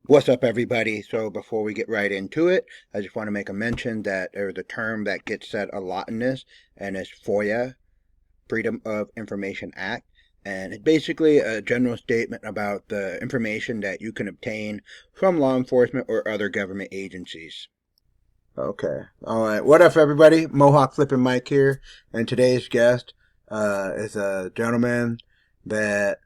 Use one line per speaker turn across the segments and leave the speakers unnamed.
What's up, everybody? So, before we get right into it, I just want to make a mention that there's a term that gets said a lot in this, and it's FOIA, Freedom of Information Act. And it's basically a general statement about the information that you can obtain from law enforcement or other government agencies. Okay. All right. What up, everybody? Mohawk Flipping Mike here, and today's guest is a gentleman that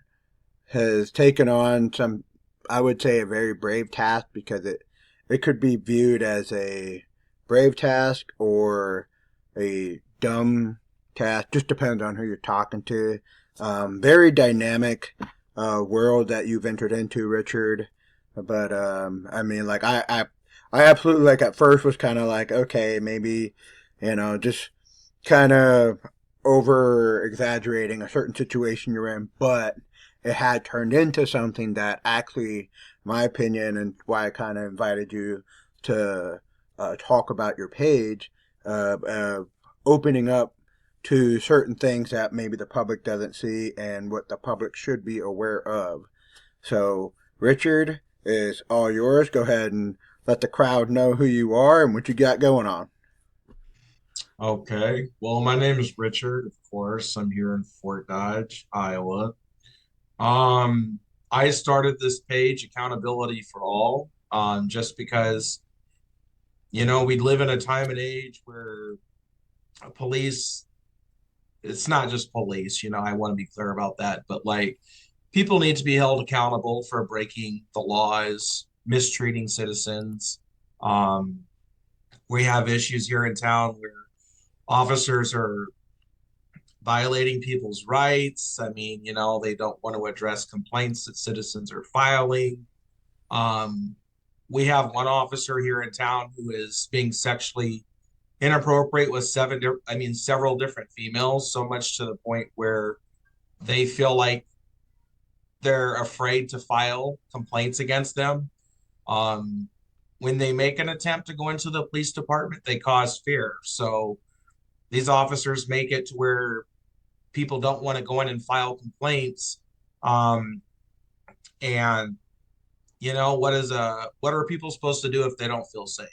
has taken on some, I would say, a very brave task because it could be viewed as a brave task or a dumb task. Just depends on who you're talking to. Very dynamic world that you've entered into, Richard. But I mean, like I absolutely like at first was kind of like, okay, maybe just kind of over exaggerating a certain situation you're in, but it had turned into something that actually, my opinion, and why I kind of invited you to talk about your page, opening up to certain things that maybe the public doesn't see and what the public should be aware of. So, Richard, is all yours. Go ahead and let the crowd know who you are and what you got going on.
Okay. Well, my name is Richard, of course. I'm here in Fort Dodge, Iowa. Um, I started this page, Accountability for All, just because, we live in a time and age where police, it's not just police, I want to be clear about that, but like people need to be held accountable for breaking the laws, mistreating citizens. Um, we have issues here in town where officers are violating people's rights. I mean, they don't want to address complaints that citizens are filing. Um, we have one officer here in town who is being sexually inappropriate with several different females, so much to the point where they feel like they're afraid to file complaints against them. Um, when they make an attempt to go into the police department, they cause fear. So these officers make it to where people don't want to go in and file complaints. Um, and what are people supposed to do if they don't feel safe?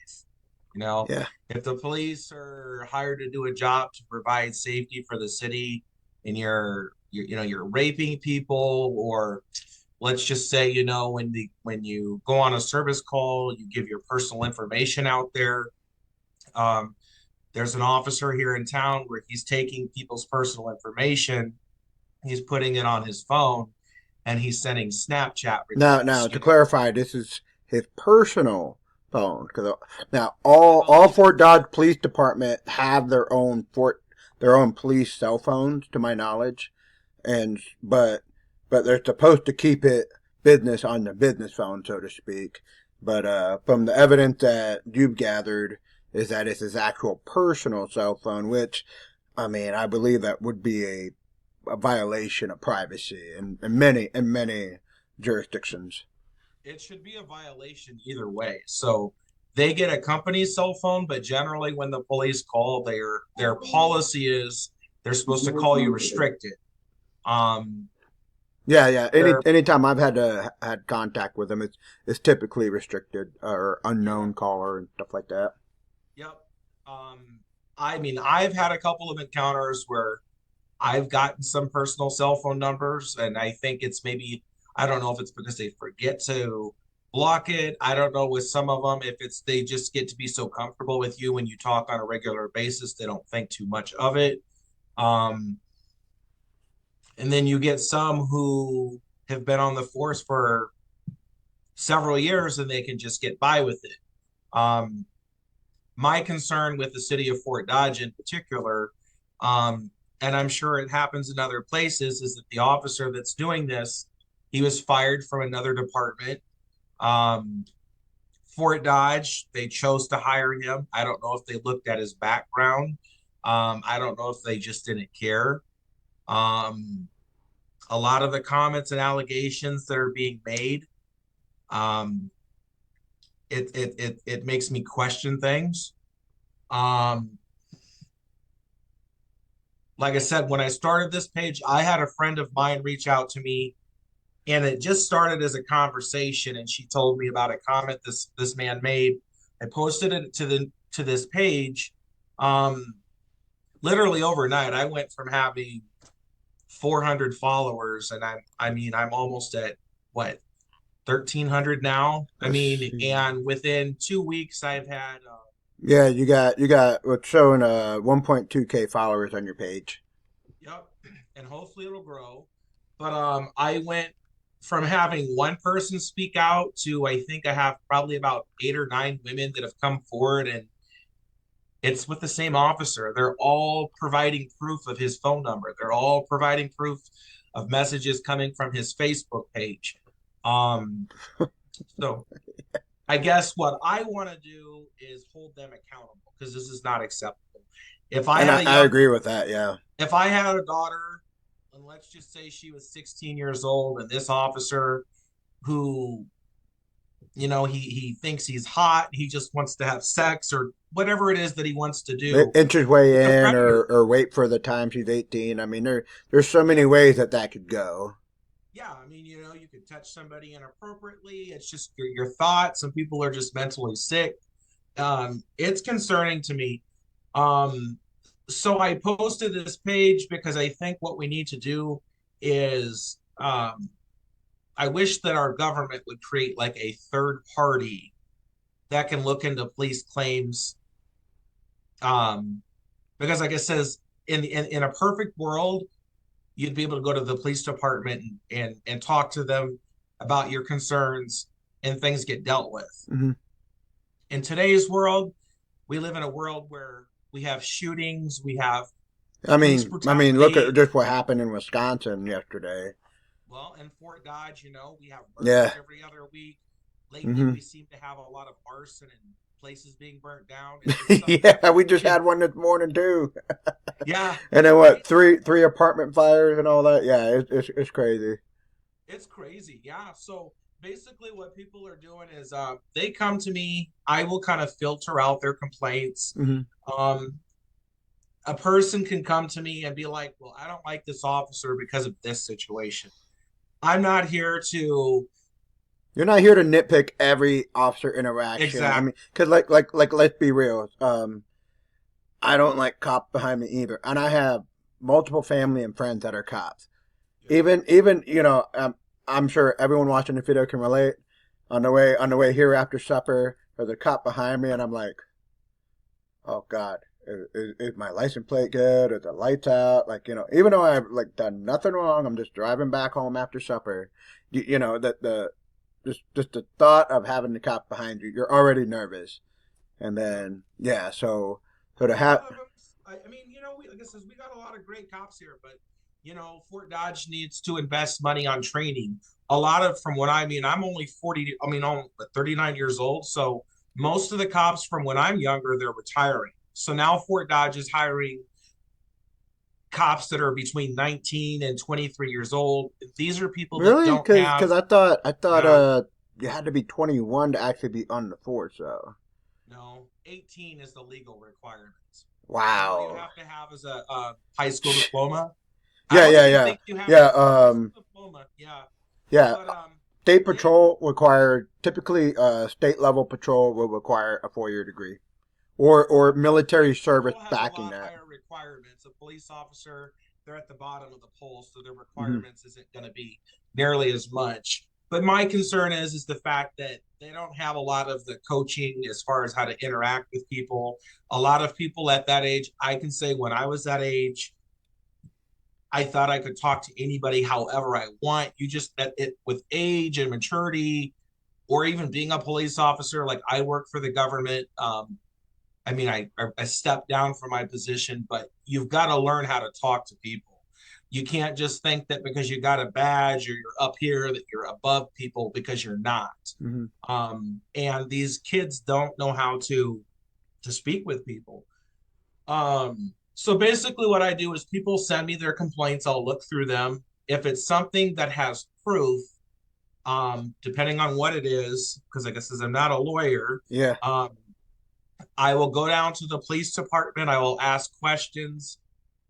You know,
Yeah.
if the police are hired to do a job to provide safety for the city, and you're raping people, or let's just say when you go on a service call, you give your personal information out there. Um, there's an officer here in town where he's taking people's personal information, he's putting it on his phone, and he's sending Snapchat
Now
requests.
to clarify, this is his personal phone. Because now all
believe
Fort Dodge Police Department have their own police cell phones, to my knowledge, and but they're supposed to keep it business on the business phone, so to speak. But from the evidence that you've gathered, is that it's his actual personal cell phone, which I mean, I believe that would be a violation of privacy in many jurisdictions.
it should be a violation either way. So they get a company cell phone, but generally when the police call, their policy is they're supposed to call you restricted. Um,
Yeah, yeah.
they're
Anytime I've had contact with them, it's typically restricted or
yeah,
unknown caller and stuff like that.
yep. I mean, I've had a couple of encounters where I've gotten some personal cell phone numbers, and I think it's maybe, I don't know if it's because they forget to block it. I don't know with some of them if it's they just get to be so comfortable with you when you talk on a regular basis, they don't think too much of it. Um, and then you get some who have been on the force for several years and they can just get by with it. Um, my concern with the city of Fort Dodge in particular, and I'm sure it happens in other places, is that the officer that's doing this, he was fired from another department. Um, Fort Dodge, they chose to hire him. I don't know if they looked at his background. I don't know if they just didn't care. Um, a lot of the comments and allegations that are being made, um, it makes me question things. Um, like I said, when I started this page, I had a friend of mine reach out to me and it just started as a conversation. And she told me about a comment this man made. I posted it to this page. Um, Literally overnight, I went from having 400 followers, and I'm almost at what 1,300 now. I
Let's
mean,
see.
and within 2 weeks, I've had
Yeah, you got what's showing 1.2K followers on your page.
yep, and hopefully it'll grow. But I went from having one person speak out to I think I have probably about 8 or 9 women that have come forward, and it's with the same officer. They're all providing proof of his phone number. They're all providing proof of messages coming from his Facebook page. Um, so I guess what I want to do is hold them accountable because this is not acceptable. If I
And
had
I,
a
I
young,
agree with that. Yeah.
if I had a daughter, and let's just say she was 16 years old, and this officer who, he thinks he's hot, he just wants to have sex or whatever it is that he wants to do,
Inch his
he's a
way in,
predator.
or wait for the time she's 18. I mean, there's so many ways that could go.
Yeah, I mean, you could touch somebody inappropriately. It's just your thoughts. Some people are just mentally sick. It's concerning to me. Um, so I posted this page because I think what we need to do is I wish that our government would create like a third party that can look into police claims. Um, because like it says in a perfect world, you'd be able to go to the police department and talk to them about your concerns and things get dealt with.
Hmm.
In today's world, we live in a world where we have shootings, we have police
I mean, look at
brutality.
just what happened in Wisconsin yesterday.
Well, in Fort Dodge, we have murders
Yeah.
every other week. Lately,
Hmm.
we seem to have a lot of arson and places being burnt down. It's something that
Yeah, we just
should,
had one this morning too.
yeah,
And then what?
right.
Three apartment fires and all that. Yeah, it's crazy.
It's crazy. Yeah. So basically, what people are doing is they come to me. I will kind of filter out their complaints.
Hmm.
Um, a person can come to me and be like, well, I don't like this officer because of this situation. I'm not here to
You're not here to nitpick every officer interaction. I
exact.
mean, cause like let's be real. I don't like cops behind me either, and I have multiple family and friends that are cops.
Yeah.
Even I'm sure everyone watching the video can relate. On the way here after supper, there's a cop behind me, and I'm like, oh God, is my license plate good? Is the lights out? Like, even though I've like done nothing wrong, I'm just driving back home after supper. That the just the thought of having the cop behind you, you're already nervous, and
Yep.
then yeah, so
A
to
lot
have
of them. I mean, like I says, we got a lot of great cops here, but Fort Dodge needs to invest money on training. A lot of from what I mean, I'm only 40. I mean, I'm 39 years old, so most of the cops from when I'm younger, they're retiring. So now Fort Dodge is hiring cops that are between 19 and 23 years old. These are people that
really
don't
because
have,
I thought
yeah,
you had to be 21 to actually be on the force. So
no, 18 is the legal requirements. And all you
wow.
have to have is a high school diploma. I
Yeah,
don't
yeah,
even
yeah,
think you have
yeah.
a high school diploma. Yeah,
Yeah.
but
State
they
patrol require typically state level patrol will require a 4 year degree or military
state
service
patrol has a
backing
lot
that.
higher requirements. A police officer, they're at the bottom of the poll, so their
Hmm.
requirements isn't going to be nearly as much. But my concern is the fact that they don't have a lot of the coaching as far as how to interact with people. A lot of people at that age, I can say when I was that age, I thought I could talk to anybody however I want. You just that it with age and maturity, or even being a police officer. Like I work for the government. I mean, I stepped down from my position, but you've got to learn how to talk to people. You can't just think that because you got a badge or you're up here that you're above people because you're not.
Hmm.
And these kids don't know how to speak with people. So basically, what I do is people send me their complaints. I'll look through them. If it's something that has proof, depending on what it is, because like I says, I'm not a lawyer.
Yeah.
Um, I will go down to the police department. I will ask questions.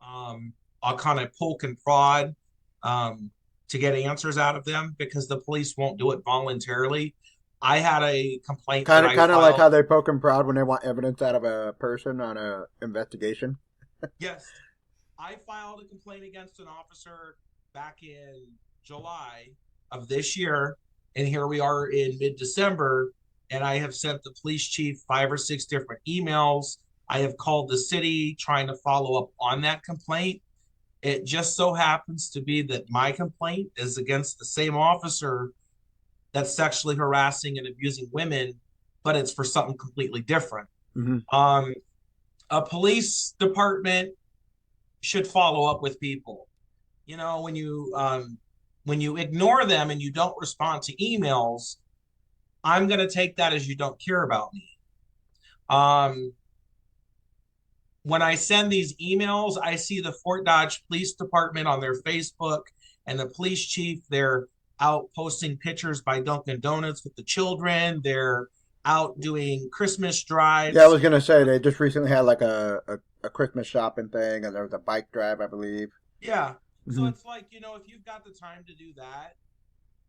Um, I'll kind of poke and prod. Um, to get answers out of them because the police won't do it voluntarily. I had a complaint that I
Kind of like
filed.
how they poke and prod when they want evidence out of a person on a investigation.
Yes, I filed a complaint against an officer back in July of this year, and here we are in mid-December, and I have sent the police chief 5 or 6 different emails. I have called the city trying to follow up on that complaint. It just so happens to be that my complaint is against the same officer that's sexually harassing and abusing women, but it's for something completely different.
Mm-hmm.
Um, a police department should follow up with people. You know, when you ignore them and you don't respond to emails, I'm going to take that as you don't care about me. Um, when I send these emails, I see the Fort Dodge Police Department on their Facebook and the police chief. They're out posting pictures by Dunkin' Donuts with the children. They're out doing Christmas
Yeah, I
drives.
was gonna say they just recently had like a Christmas shopping thing, and there was a bike drive, I believe.
Yeah. So
Mm-hmm.
it's like, if you've got the time to do that,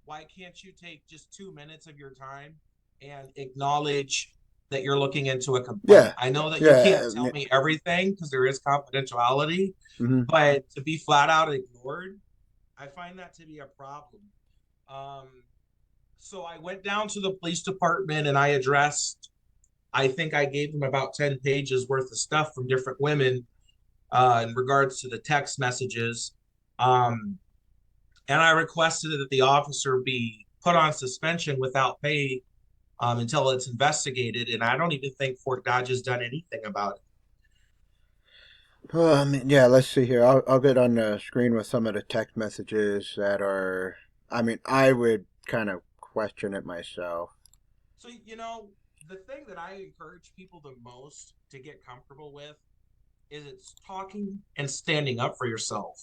why can't you take just 2 minutes of your time and acknowledge that you're looking into a complaint?
Yeah,
I know that you can't
yeah.
tell me everything because there is confidentiality,
Mm-hmm.
but to be flat out ignored, I find that to be a problem. Um, so I went down to the police department and I addressed, I think I gave them about 10 pages worth of stuff from different women in regards to the text messages. Um, and I requested that the officer be put on suspension without pay until it's investigated. And I don't even think Fort Dodge has done anything about it.
Well, I mean, yeah. Let's see here. I'll get on the screen with some of the text messages that are. I mean, I would kind of question it myself.
So, the thing that I encourage people the most to get comfortable with is it's talking and standing up for yourself.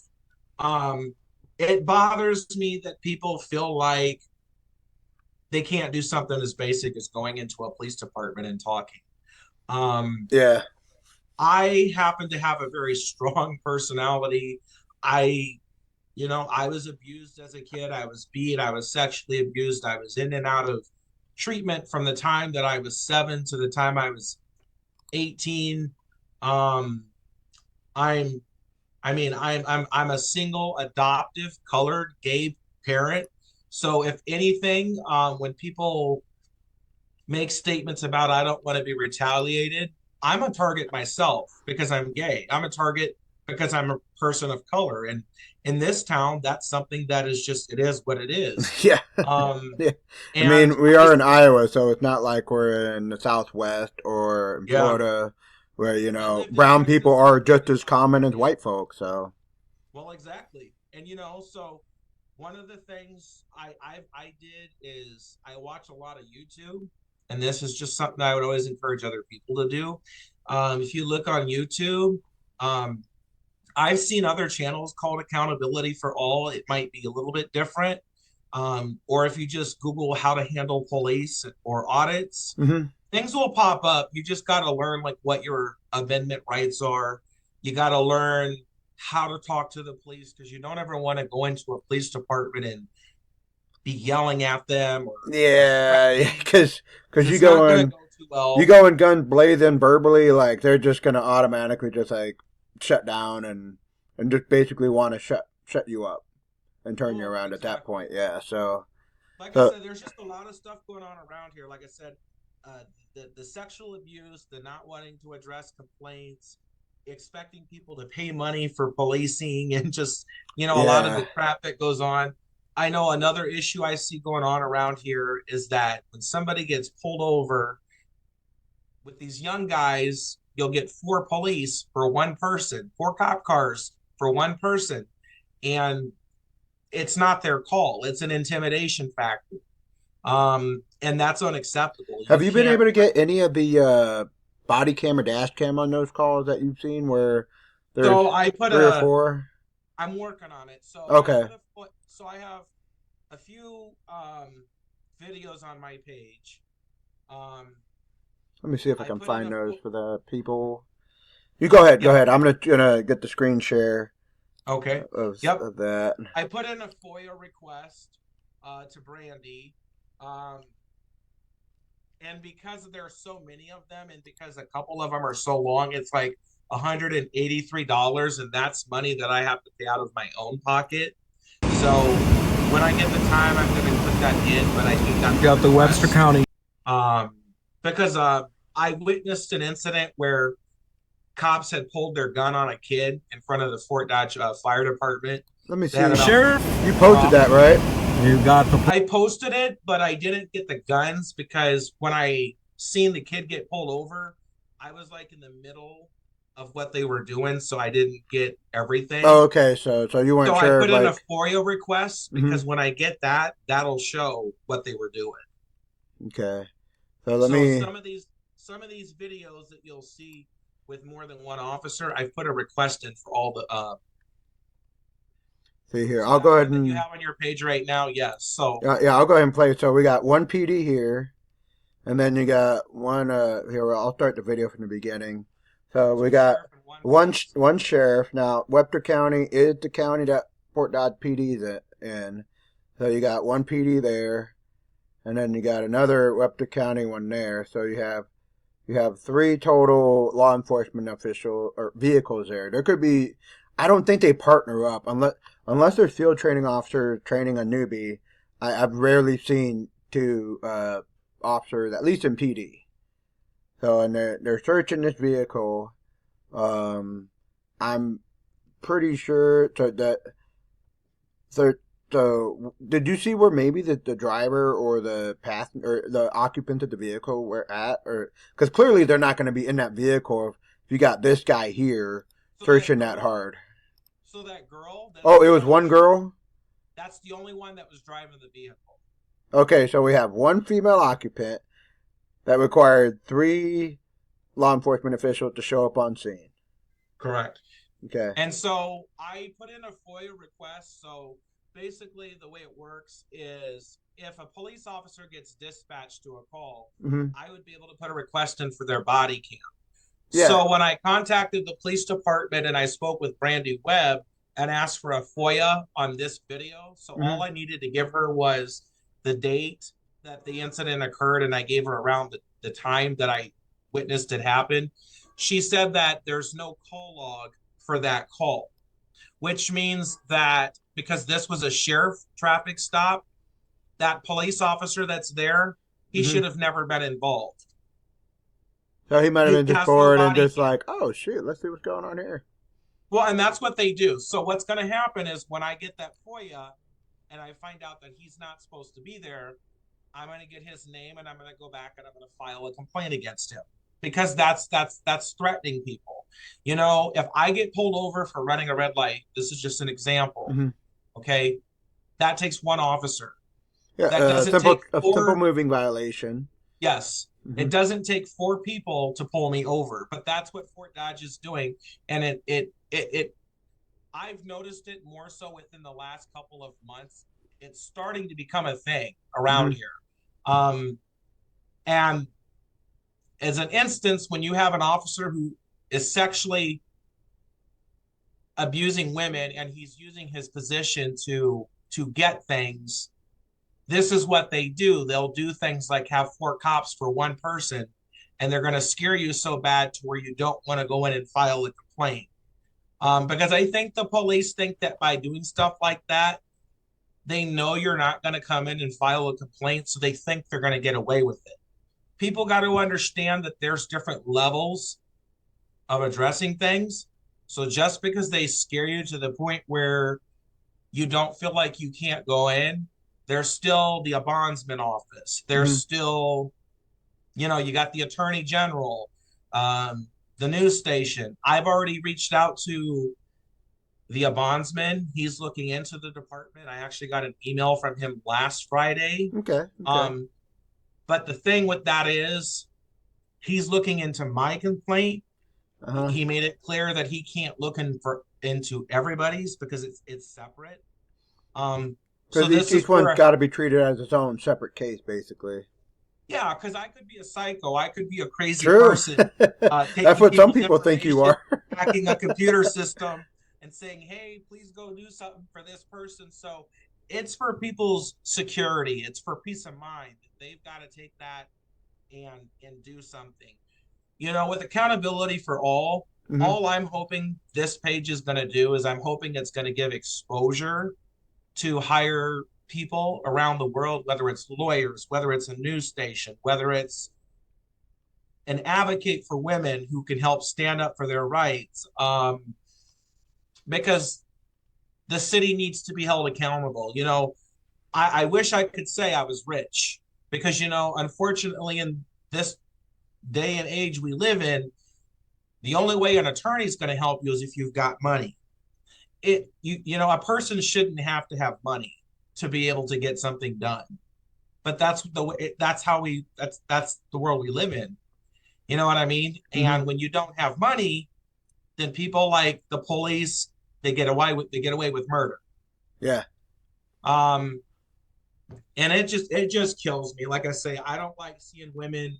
Um, it bothers me that people feel like they can't do something as basic as going into a police department and talking. Um,
Yeah.
I happen to have a very strong personality. I, I was abused as a kid. I was beat. I was sexually abused. I was in and out of treatment from the time that I was 7 to the time I was 18. Um, I'm, I'm a single adoptive colored gay parent. So if anything, when people make statements about I don't want to be retaliated, I'm a target myself because I'm gay. I'm a target because I'm a person of color. And in this town, that's something that is just, it is what it is.
Yeah.
Um,
Yeah. I
and
mean, we
I,
are in Iowa, so it's not like we're in the Southwest or in
yeah,
Florida, where
I lived in
brown people
Texas
are
for
just as
25
common as
years.
white folks. So
Well, exactly. And, so one of the things I did is I watch a lot of YouTube, and this is just something I would always encourage other people to do. If you look on YouTube, um, I've seen other channels called Accountability for All. It might be a little bit different. Or if you just Google how to handle police or audits,
mm-hmm.
things will pop up. You just got to learn like what your amendment rights are. You got to learn how to talk to the police because you don't ever want to go into a police department and be yelling at them or
Yeah,
threatening
because
because it's not going to go too
you
well.
go in guns blazing verbally, like they're just gonna automatically just like shut down and just basically want to shut you up and turn you
Well,
around at that
exactly.
point. Yeah.
Like I
So
said, there's just a lot of stuff going on around here. Like I said, the sexual abuse, the not wanting to address complaints, expecting people to pay money for policing, and just a lot of
yeah,
the crap that goes on. I know another issue I see going on around here is that when somebody gets pulled over with these young guys, you'll get 4 police for one person, 4 cop cars for one person, and it's not their call. It's an intimidation factor, and that's unacceptable.
have
You
you been
can't.
able to get any of the body cam or dash cam on those calls that you've seen where there's
So I put
three or
a.
four?
I'm working on it. So I
Okay,
put a foot. So I have a few videos on my page. Um,
let me see if I
I
can
put in
find
a
those
foot.
for the people. You go ahead. Go
Yeah.
ahead. I'm gonna get the screen share.
Okay. Yep.
of that.
I put in a FOIA request to Brandy. Um, and because there are so many of them, and because a couple of them are so long, it's like $183, and that's money that I have to pay out of my own pocket. So when I get the time, I'm going to put that in. But I think that's
Got the Webster County.
um, because I witnessed an incident where cops had pulled their gun on a kid in front of the Fort Dodge Fire Department.
Let me
They had
see.
about
Sheriff,
You posted that, right?
you got the.
I posted it, but I didn't get the guns because when I seen the kid get pulled over, I was like in the middle of what they were doing, so I didn't get everything.
Oh, okay. So you weren't
So I
sure of
put in a
like.
FOIA request
Hmm.
because when I get that, that'll show what they were doing.
Okay. So let
So
me
some of these videos that you'll see with more than one officer, I've put a request in for all the
see here.
so
I'll go
that
ahead
one that you
and
have on your page right now, yes. So
yeah, I'll go ahead and play. So we got one PD here, and then you got one. Here, I'll start the video from the beginning. So we
two
got
sheriff and one police.
one sheriff. Now Webster County is the county that Fort Dodge PD's in. So you got one PD there, and then you got another Webster County one there. So you have three total law enforcement official or vehicles there. There could be. I don't think they partner up unless there's field training officers training a newbie. I've rarely seen two officers, at least in PD. So and they're searching this vehicle. I'm pretty sure that so so did you see where maybe the driver or the path or the occupant of the vehicle were at, or because clearly they're not going to be in that vehicle if you got this guy here
So
searching that hard.
that girl that's
Oh, it
the
was
one
one girl.
that's the only one that was driving the vehicle.
Okay, so we have one female occupant that required three law enforcement officials to show up on scene.
Correct.
Okay.
And so I put in a FOIA request. So basically, the way it works is if a police officer gets dispatched to a call,
Mm-hmm.
I would be able to put a request in for their body cam.
Yeah.
So when I contacted the police department and I spoke with Brandy Webb and asked for a FOIA on this video, so
Mm-hmm.
all I needed to give her was the date that the incident occurred, and I gave her around the time that I witnessed it happen. She said that there's no call log for that call, which means that because this was a sheriff traffic stop, that police officer that's there, he
Mm-hmm.
should have never been involved.
So he might have
He
been just
has no
bored and
body
just
cam.
like, oh shoot, let's see what's going on here.
Well, and that's what they do. So what's going to happen is when I get that FOIA and I find out that he's not supposed to be there, I'm going to get his name and I'm going to go back and I'm going to file a complaint against him because that's threatening people. You know, if I get pulled over for running a red light, this is just an example.
Mm-hmm.
Okay, that takes one officer.
Yeah,
That doesn't
simple
take
a simple
four.
moving violation.
Yes,
Mm-hmm.
it doesn't take four people to pull me over, but that's what Fort Dodge is doing, and it I've noticed it more so within the last couple of months. It's starting to become a thing around
Mm-hmm.
here. Um, and as an instance, when you have an officer who is sexually abusing women and he's using his position to get things, this is what they do. They'll do things like have four cops for one person, and they're going to scare you so bad to where you don't want to go in and file a complaint. Because I think the police think that by doing stuff like that, they know you're not going to come in and file a complaint, so they think they're going to get away with it. People got to understand that there's different levels of addressing things. So just because they scare you to the point where you don't feel like you can't go in, there's still the ombudsman office. There's
Mm-hmm.
still, you got the attorney general, the news station. I've already reached out to the ombudsman. He's looking into the department. I actually got an email from him last Friday.
Okay. Okay.
But the thing with that is he's looking into my complaint.
Uh-huh.
He made it clear that he can't look into everybody's because it's separate. So
Because
this is
each one's
where,
got to be treated as its own separate case, basically.
yeah, because I could be a psycho, I could be a crazy
True.
person,
That's
taking
what some
people's
people think you
information,
are.
hacking a computer system, and saying, hey, please go do something for this person. So it's for people's security. It's for peace of mind. They've got to take that and do something. With accountability for
Hmm.
all I'm hoping this page is going to do is I'm hoping it's going to give exposure to hire people around the world, whether it's lawyers, whether it's a news station, whether it's an advocate for women who can help stand up for their rights. Because the city needs to be held accountable. I wish I could say I was rich because, unfortunately, in this day and age we live in, the only way an attorney is going to help you is if you've got money. A person shouldn't have to have money to be able to get something done. But that's the way. That's the world we live in. You know what I mean?
Hmm.
And when you don't have money, then people like the police they get away with murder.
Yeah.
Um, and it just kills me. Like I say, I don't like seeing women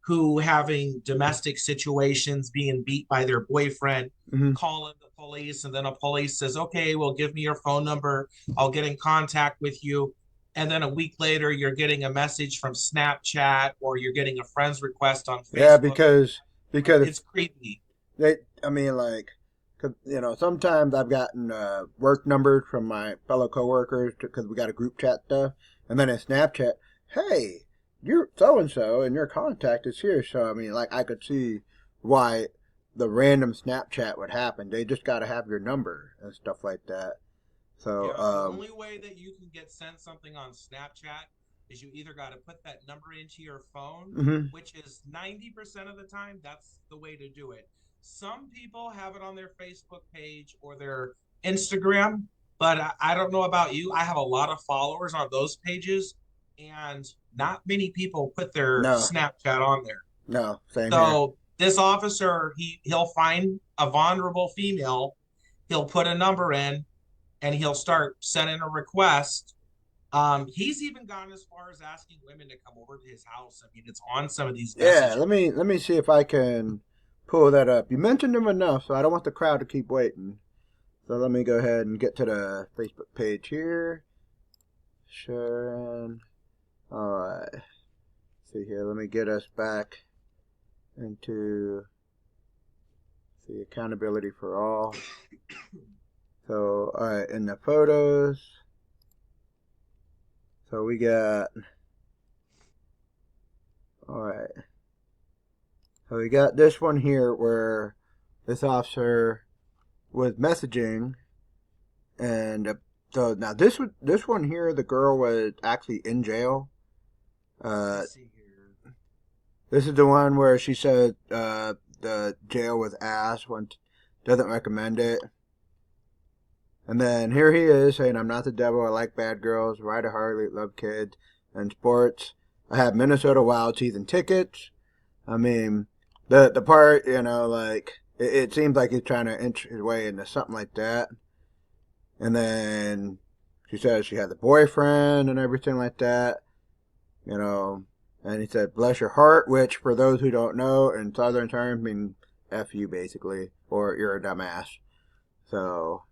who having domestic situations being beat by their boyfriend
Hmm.
calling the police, and then a police says, okay, well, give me your phone number, I'll get in contact with you, and then a week later you're getting a message from Snapchat or you're getting a friend's request on
Yeah,
Facebook.
because
It's creepy.
I mean, like, 'cause, sometimes I've gotten work numbers from my fellow coworkers because we got a group chat stuff, and then in Snapchat, hey, you're so and so, and your contact is here. So I mean, like, I could see why the random Snapchat would happen. They just got to have your number and stuff like that. So,
Yeah, the only way that you can get sent something on Snapchat is you either got to put that number into your phone,
hmm.
which is 90% of the time, that's the way to do it. Some people have it on their Facebook page or their Instagram, but I don't know about you. I have a lot of followers on those pages, and not many people put their
No,
Snapchat on there.
no, same here.
So this officer, he'll find a vulnerable female, he'll put a number in, and he'll start sending a request. He's even gone as far as asking women to come over to his house. I mean, it's on some of these
Yeah,
messages.
let me see if I can pull that up. You mentioned him enough, so I don't want the crowd to keep waiting. So let me go ahead and get to the Facebook page here. Sharon. Alright. See here, let me get us back into the accountability for all. So, alright, in the photos. So we got. Alright. So we got this one here where this officer was messaging, and so now this one here, the girl was actually in jail. Uh,
Let's see here.
this is the one where she said the jail was ass, one doesn't recommend it. And then here he is saying, "I'm not the devil. I like bad girls. Ride a Harley. Love kids and sports. I have Minnesota Wild season tickets." I mean, the part, like it seems like he's trying to inch his way into something like that. And then she says she has a boyfriend and everything like that, you know. And he said, "Bless your heart," which, for those who don't know, in Southern terms, mean "f you" basically, or "you're a dumbass." So,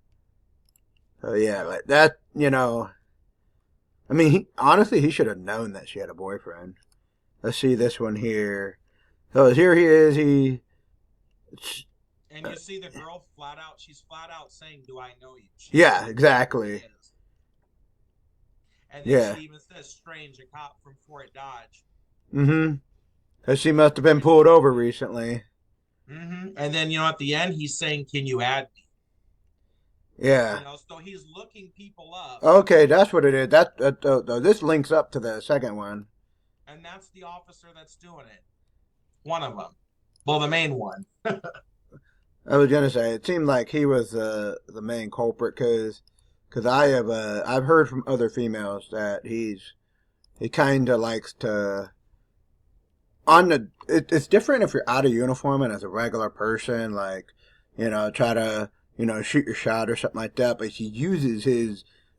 yeah,
Yep.
like that, I mean, honestly, he should have known that she had a boyfriend. Let's see this one here. So here he is.
And you see the girl flat out, she's flat out saying, do I know you? She
Yeah,
doesn't even know who he
exactly.
is. And then she
Yeah.
even says, strange, a cop from Fort Dodge.
Mm-hmm. Cause she must have been pulled over recently.
And then, at the end, he's saying, can you add me?
Yeah.
So he's looking people up.
Okay, that's what it is. This links up to the second one.
And that's the officer that's doing it. One of them. Well, the main one.
I was gonna say it seemed like he was the main culprit because I've heard from other females that he kind of likes to it's different if you're out of uniform and as a regular person, like, try to, shoot your shot or something like that, but he uses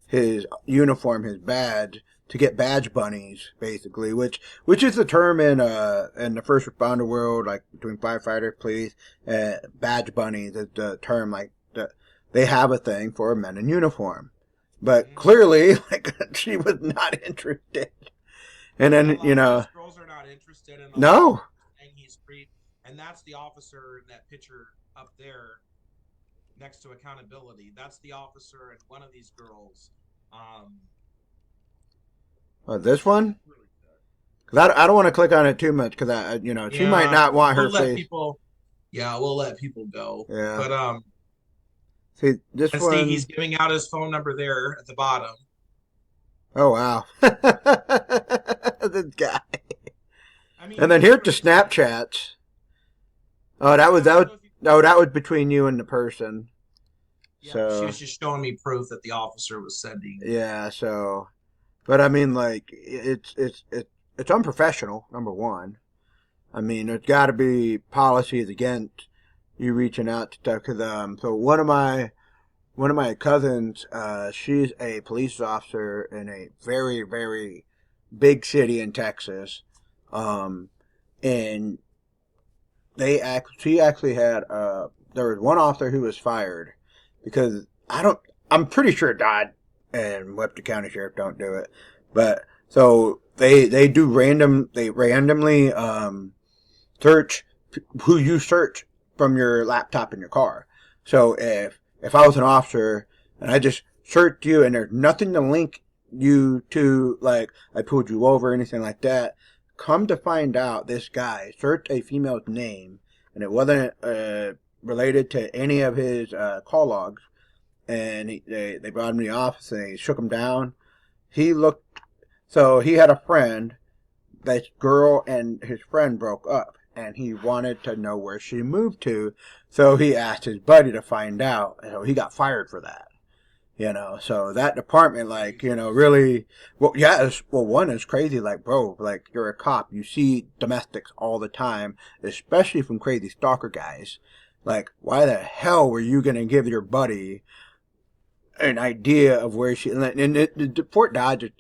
his uniform, his badge, to get badge bunnies, basically, which is the term in the first responder world, like between firefighters, police, badge bunnies is the term, like, they have a thing for men in uniform. But clearly, like, she was not interested. And
A
then,
lot of these girls are not interested, and a lot of them
no.
are saying he's creep. And that's the officer in that picture up there next to accountability. That's the officer and one of these girls.
This one? Because I don't want to click on it too much because she might
Yeah,
not want her
we'll let
face.
people. Yeah, we'll let people go.
Yeah.
But
See, this
and
one.
see, he's giving out his phone number there at the bottom.
Oh, wow. This guy.
I mean,
And then here's the Snapchats. Oh, that was between you and the person.
Yeah,
So
she was just showing me proof that the officer was sending.
yeah, so, but I mean, like, it's unprofessional. Number one, I mean, there's got to be policies against you reaching out to stuff. Cause so one of my cousins, she's a police officer in a very very big city in Texas, and she actually had there was one officer who was fired because I'm pretty sure it died, and Webster County Sheriff don't do it, but so they randomly search who you search from your laptop in your car. So if I was an officer and I just searched you and there's nothing to link you to, like I pulled you over or anything like that, come to find out this guy searched a female's name and it wasn't related to any of his call logs, and they brought him to the office and they shook him down. So he had a friend. This girl and his friend broke up, and he wanted to know where she moved to, so he asked his buddy to find out. So he got fired for that. So that department, like, really, well, yeah, one is crazy. Like, bro, like, you're a cop. You see domestics all the time, especially from crazy stalker guys. Like, why the hell were you going to give your buddy an idea of where she, and Fort Dodge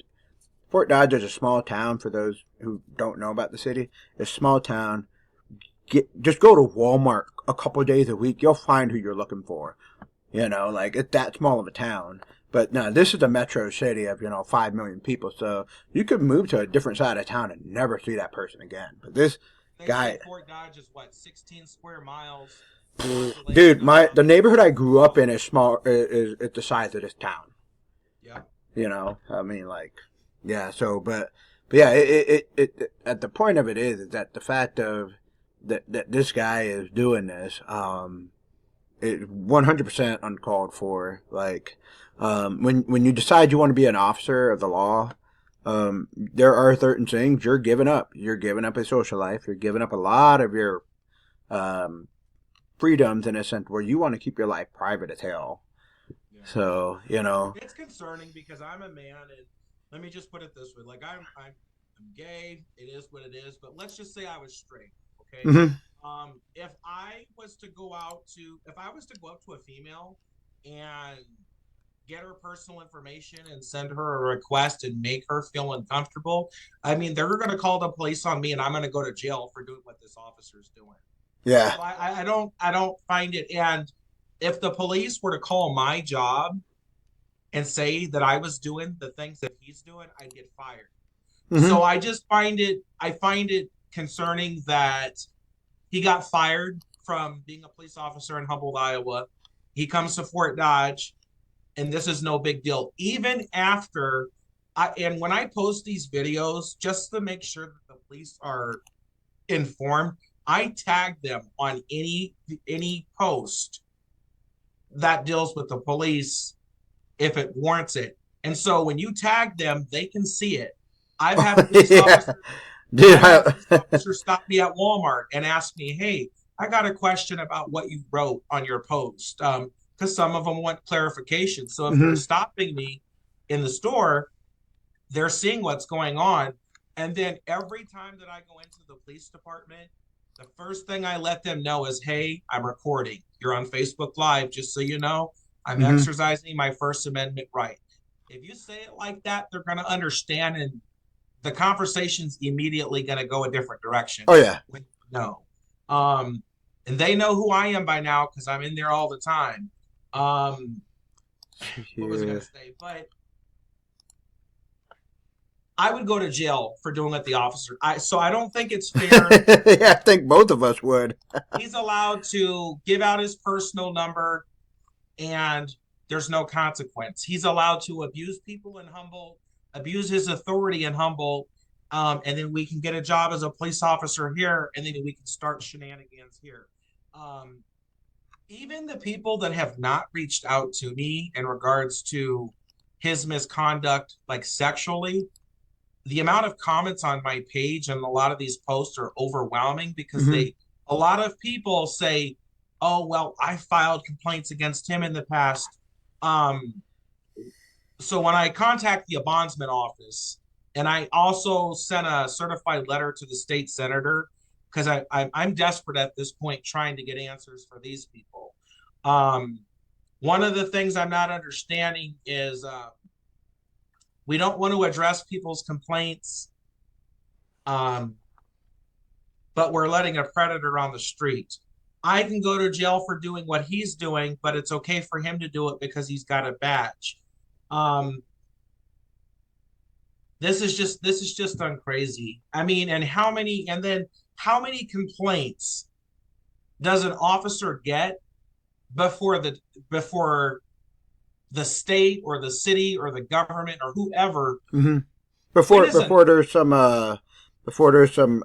is a small town for those who don't know about the city. It's a small town. Just go to Walmart a couple of days a week. You'll find who you're looking for. Like, it's that small of a town. But no, this is a metro city of, 5 million people. So you could move to a different side of town and never see that person again. But this guy.
Fort Dodge is what, 16 square miles?
Dude, the neighborhood I grew up in is small. Is the size of this town.
Yeah.
I mean, like, yeah. So, but yeah, it at the point of it is that the fact of that this guy is doing this, it's 100% uncalled for. Like, when you decide you want to be an officer of the law, there are certain things you're giving up. You're giving up a social life. You're giving up a lot of your freedoms in a sense where you want to keep your life private as hell. Yeah. So,
it's concerning because I'm a man, and let me just put it this way: like, I'm gay. It is what it is. But let's just say I was straight. Okay.
Mm-hmm.
If I was to go up to a female and get her personal information and send her a request and make her feel uncomfortable, I mean, they're going to call the police on me, and I'm going to go to jail for doing what this officer's doing.
Yeah.
So I don't find it. And if the police were to call my job and say that I was doing the things that he's doing, I'd get fired. Mm-hmm. So I find it concerning that he got fired from being a police officer in Humboldt, Iowa. He comes to Fort Dodge, and this is no big deal. Even after and when I post these videos, just to make sure that the police are informed, I tag them on any post that deals with the police if it warrants it. And so when you tag them, they can see it. I've had police officers stop me at Walmart and ask me, "Hey, I got a question about what you wrote on your post," because some of them want clarification. So if they're stopping me in the store, they're seeing what's going on. And then every time that I go into the police department, the first thing I let them know is, "Hey, I'm recording. You're on Facebook Live, just so you know. I'm exercising my First Amendment right." If you say it like that, they're going to understand, and the conversation's immediately going to go a different direction.
Oh, yeah.
No. And they know who I am by now because I'm in there all the time. Um, what was I
Yeah.
gonna say? But I would go to jail for doing what the officer. I don't think it's fair.
Yeah, I think both of us would.
He's allowed to give out his personal number and there's no consequence. He's allowed to abuse people in Humboldt, abuse his authority in Humboldt, and then we can get a job as a police officer here, and then we can start shenanigans here. Um, Even the people that have not reached out to me in regards to his misconduct, like sexually, the amount of comments on my page and a lot of these posts are overwhelming because
Hmm.
a lot of people say, oh, well, I filed complaints against him in the past. Um, so when I contact the bondsman office, and I also sent a certified letter to the state senator because I'm desperate at this point trying to get answers for these people. Um, One of the things I'm not understanding is we don't want to address people's complaints, um, but we're letting a predator on the street. I can go to jail for doing what he's doing, but it's okay for him to do it because he's got a badge. Um, this is just done crazy. I mean, and then how many complaints does an officer get before before the state or the city or the government or whoever?
Hmm.
When
Before
is an
before there's some before there's some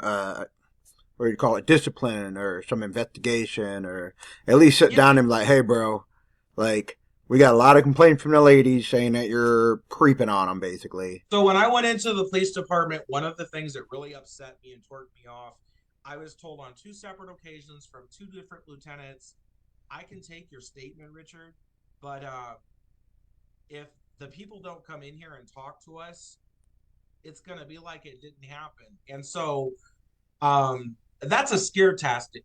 what do you call it, discipline or some investigation, or at least sit
Yeah.
down and be like, hey, bro, like we got a lot of complaints from the ladies saying that you're creeping on them, basically.
So when I went into the police department, one of the things that really upset me and torqued me off, I was told on two separate occasions from two different lieutenants, I can take your statement, Richard, but if the people don't come in here and talk to us, it's going to be like it didn't happen. And so that's a scare tactic,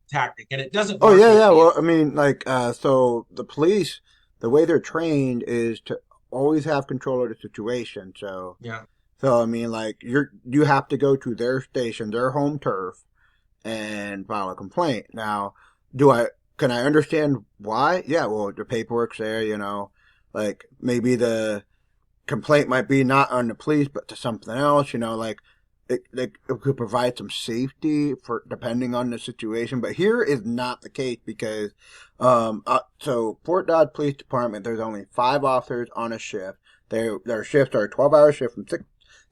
and it doesn't
Oh
work
yeah,
with
yeah.
me.
Well, I mean, like, so the police, the way they're trained is to always have control of the situation.
Yeah.
So I mean, like, you have to go to their station, their home turf, and file a complaint. Now, do I can I understand why? Yeah, well, the paperwork's there, like maybe the complaint might be not on the police, but to something else, like it could provide some safety for depending on the situation. But here is not the case because, so Fort Dodge Police Department, there's only 5 officers on a shift. Their shifts are a 12-hour shift from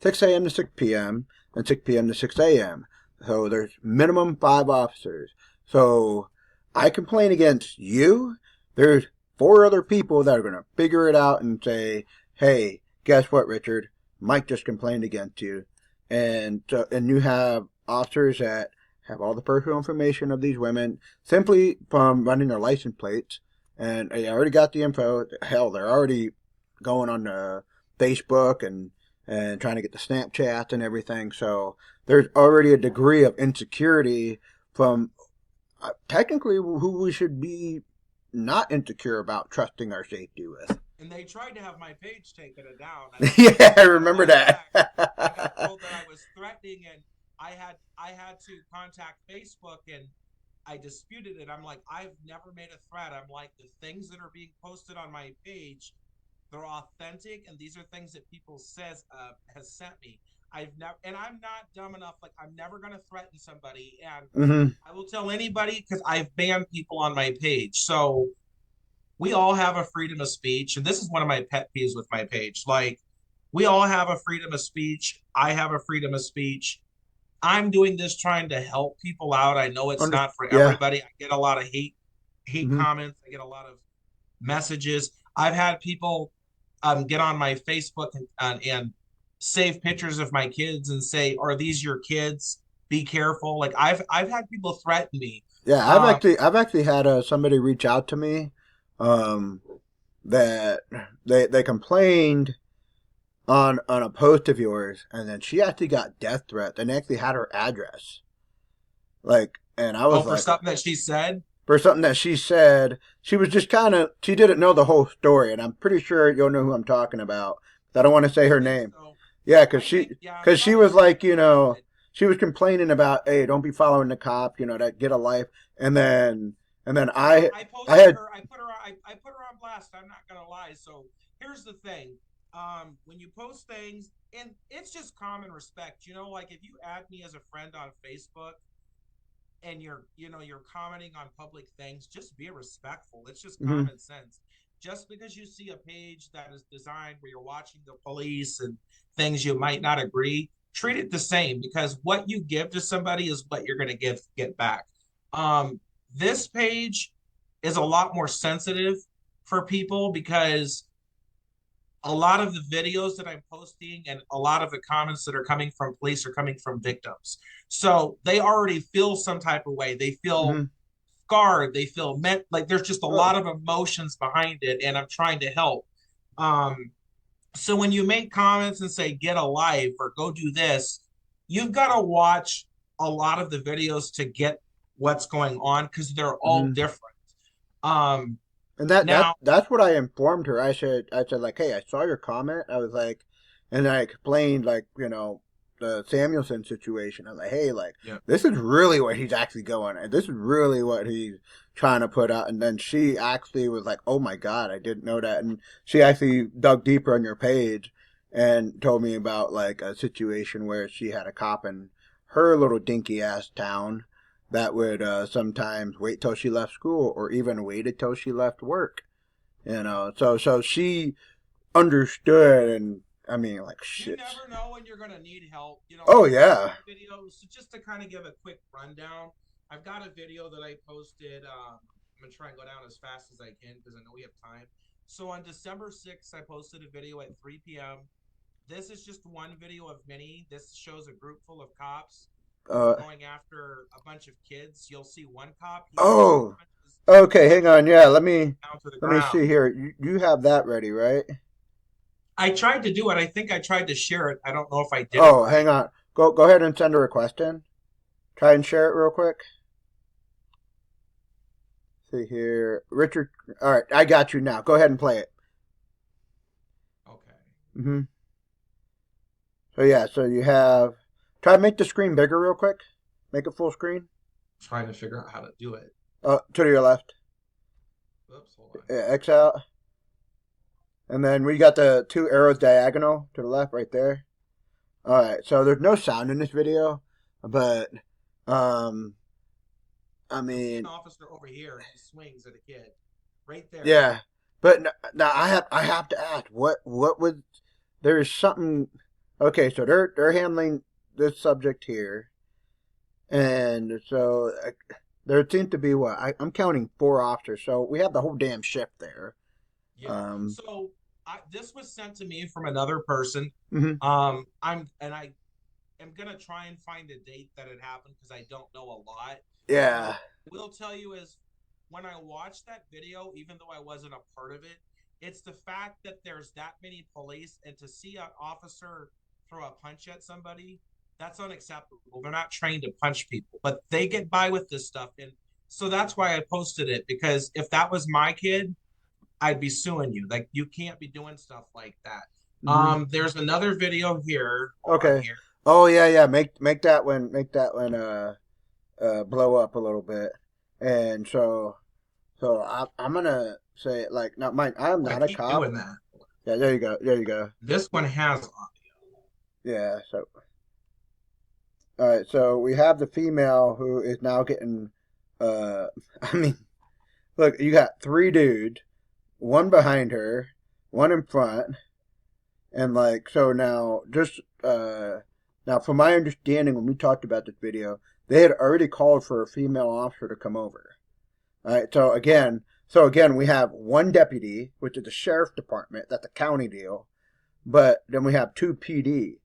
6 a.m. to 6 p.m. and 6 p.m. to 6 a.m. So there's minimum 5 officers. So I complain against you. There's 4 other people that are going to figure it out and say, hey, guess what, Richard? Mike just complained against you. And you have officers that have all the personal information of these women simply from running their license plates. And they already got the info. Hell, they're already going on the Facebook and trying to get the Snapchats and everything. So there's already a degree of insecurity from technically who we should be not insecure about trusting our safety with.
And they tried to have my page taken down.
Yeah, I remember that.
I got told that I was threatening, and I had to contact Facebook, and I disputed it. I'm like, I've never made a threat. I'm like, the things that are being posted on my page, they're authentic, and these are things that people has sent me. I've never, and I'm not dumb enough. Like, I'm never gonna threaten somebody, and
Hmm.
I will tell anybody because I've banned people on my page. So we all have a freedom of speech, and this is one of my pet peeves with my page. Like, we all have a freedom of speech. I have a freedom of speech. I'm doing this trying to help people out. I know it's not for
Yeah.
everybody. I get a lot of hate
Hmm.
comments. I get a lot of messages. I've had people get on my Facebook and save pictures of my kids and say, "Are these your kids? Be careful." Like I've had people threaten me.
Yeah,
Um,
I've actually had somebody reach out to me, um, that they complained on a post of yours, and then she actually got death threats and actually had her address. Like, and I
oh,
was
for
like,
something that she said.
for something that she said, she was just kind of, she didn't know the whole story, and I'm pretty sure you'll know who I'm talking about. I don't want to say
I
her
think
name.
so.
Yeah,
I think yeah,
cause she
probably
was
know
like,
who it is, but
she was complaining about, hey, don't be following the cop, that get a life, and then And then
I
I
posted
had,
her. I put her on blast. I'm not gonna lie. So here's the thing. When you post things, and it's just common respect. Like if you add me as a friend on Facebook and you're commenting on public things, just be respectful. It's just
mhm,
common sense. Just because you see a page that is designed where you're watching the police and things you might not agree, treat it the same, because what you give to somebody is what you're going to get back. This page is a lot more sensitive for people because a lot of the videos that I'm posting and a lot of the comments that are coming from police are coming from victims. So they already feel some type of way. They feel
mhm.
scarred. They feel meant, like there's just a
Oh,
lot of emotions behind it, and I'm trying to help. Um, so when you make comments and say get a life or go do this, you've got to watch a lot of the videos to get what's going on because they're all
mhm.
different. Um,
And
now,
that's what I informed her. I said like, hey, I saw your comment. I was like, and I explained like, the Samuelson situation. I was like, hey, like
yeah,
this is really what he's actually going at. This is really what he's trying to put out. And then she actually was like, oh my god, I didn't know that. And she actually dug deeper on your page and told me about like a situation where she had a cop in her little dinky ass town that would sometimes wait till she left school or even waited till she left work. So she understood, and I mean, like
you
shit.
never know when you're going to need help.
Oh
I've got
yeah.
one video. So just to kind of give a quick rundown, I've got a video that I posted. I'm going to try and go down as fast as I can because I know we have time. So on December 6th, I posted a video at 3 p.m. This is just one video of many. This shows a group full of cops
Uh.
going after a bunch of kids. You'll see one cop. He actually
Oh. Okay. Hang
punches
on. Yeah. Let me
down to the
let me see
ground.
here. You have that ready, right?
I tried to do it. I think I tried to share it. I don't know if I did it
Oh, hang
right.
on. Go ahead and send a request in. Try and share it real quick. See here, Richard. All right, I got you now. Go ahead and play it.
Okay.
Mm-hmm. So yeah, so you have. Try to make the screen bigger real quick. Make it full screen.
Trying to figure out how to do it.
To your left.
Oops, hold on.
Yeah, X out. And then we got the two arrows diagonal to the left right there. All right, so there's no sound in this video, but um, I
You'll see an
mean,
officer over here. He swings at a kid, right there.
yeah. But now I have to ask, what was there is something? Okay, so they're handling this subject here, and so there seems to be what I'm counting 4 officers, so we have the whole damn shift there.
Yeah.
Um,
So this was sent to me from another person.
mhm.
I am gonna try and find a date that it happened because I don't know a lot. But
Yeah,
will tell you is when I watched that video, even though I wasn't a part of it, it's the fact that there's that many police and to see an officer throw a punch at somebody, that's unacceptable. They're not trained to punch people, but they get by with this stuff. And so that's why I posted it, because if that was my kid, I'd be suing you. Like you can't be doing stuff like that.
hmm.
There's another video here. Hold on
Okay.
here.
Oh yeah, yeah. Make that one blow up a little bit, and so I'm gonna say like not mine. I'm
I
not a
keep
cop.
doing that.
Yeah, there you go. There you go.
This one has
Yeah. So all right. So we have the female who is now getting. I mean, look, you got 3 dudes, one behind her, one in front, and like so now just now from my understanding when we talked about this video, they had already called for a female officer to come over. All right. So again, we have one deputy, which is the sheriff department. That's a county deal. But then we have 2 PD.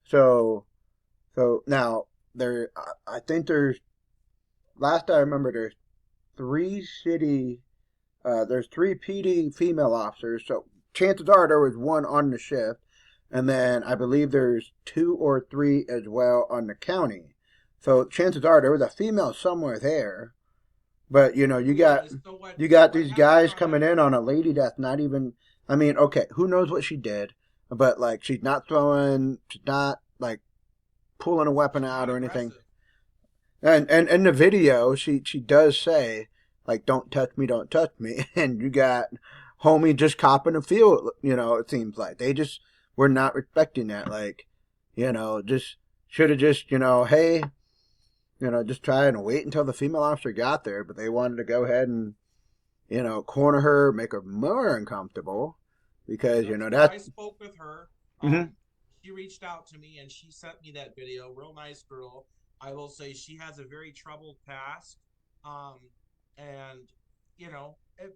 So so now I think there's last I remember there's 3 city. There's 3 PD female officers. So chances are there was one on the shift, and then I believe there's 2 or 3 as well on the county. So chances are there was a female somewhere there. But you
Who
got
was. So what
you got these
happened
guys
on that
coming in on a lady that's not even. I mean, okay, who knows what she did, but like she's not throwing, she's not like pulling a weapon
she's
out
not
or anything.
aggressive.
And in the video, she does say, like, don't touch me, don't touch me. And you got homie just copping a feel, it seems like. They just were not respecting that. Like, just should have just, hey, just try and wait until the female officer got there. But they wanted to go ahead and, corner her, make her more uncomfortable because,
I
that's.
spoke with her.
Mhm.
She reached out to me and she sent me that video. Real nice girl. I will say she has a very troubled past. And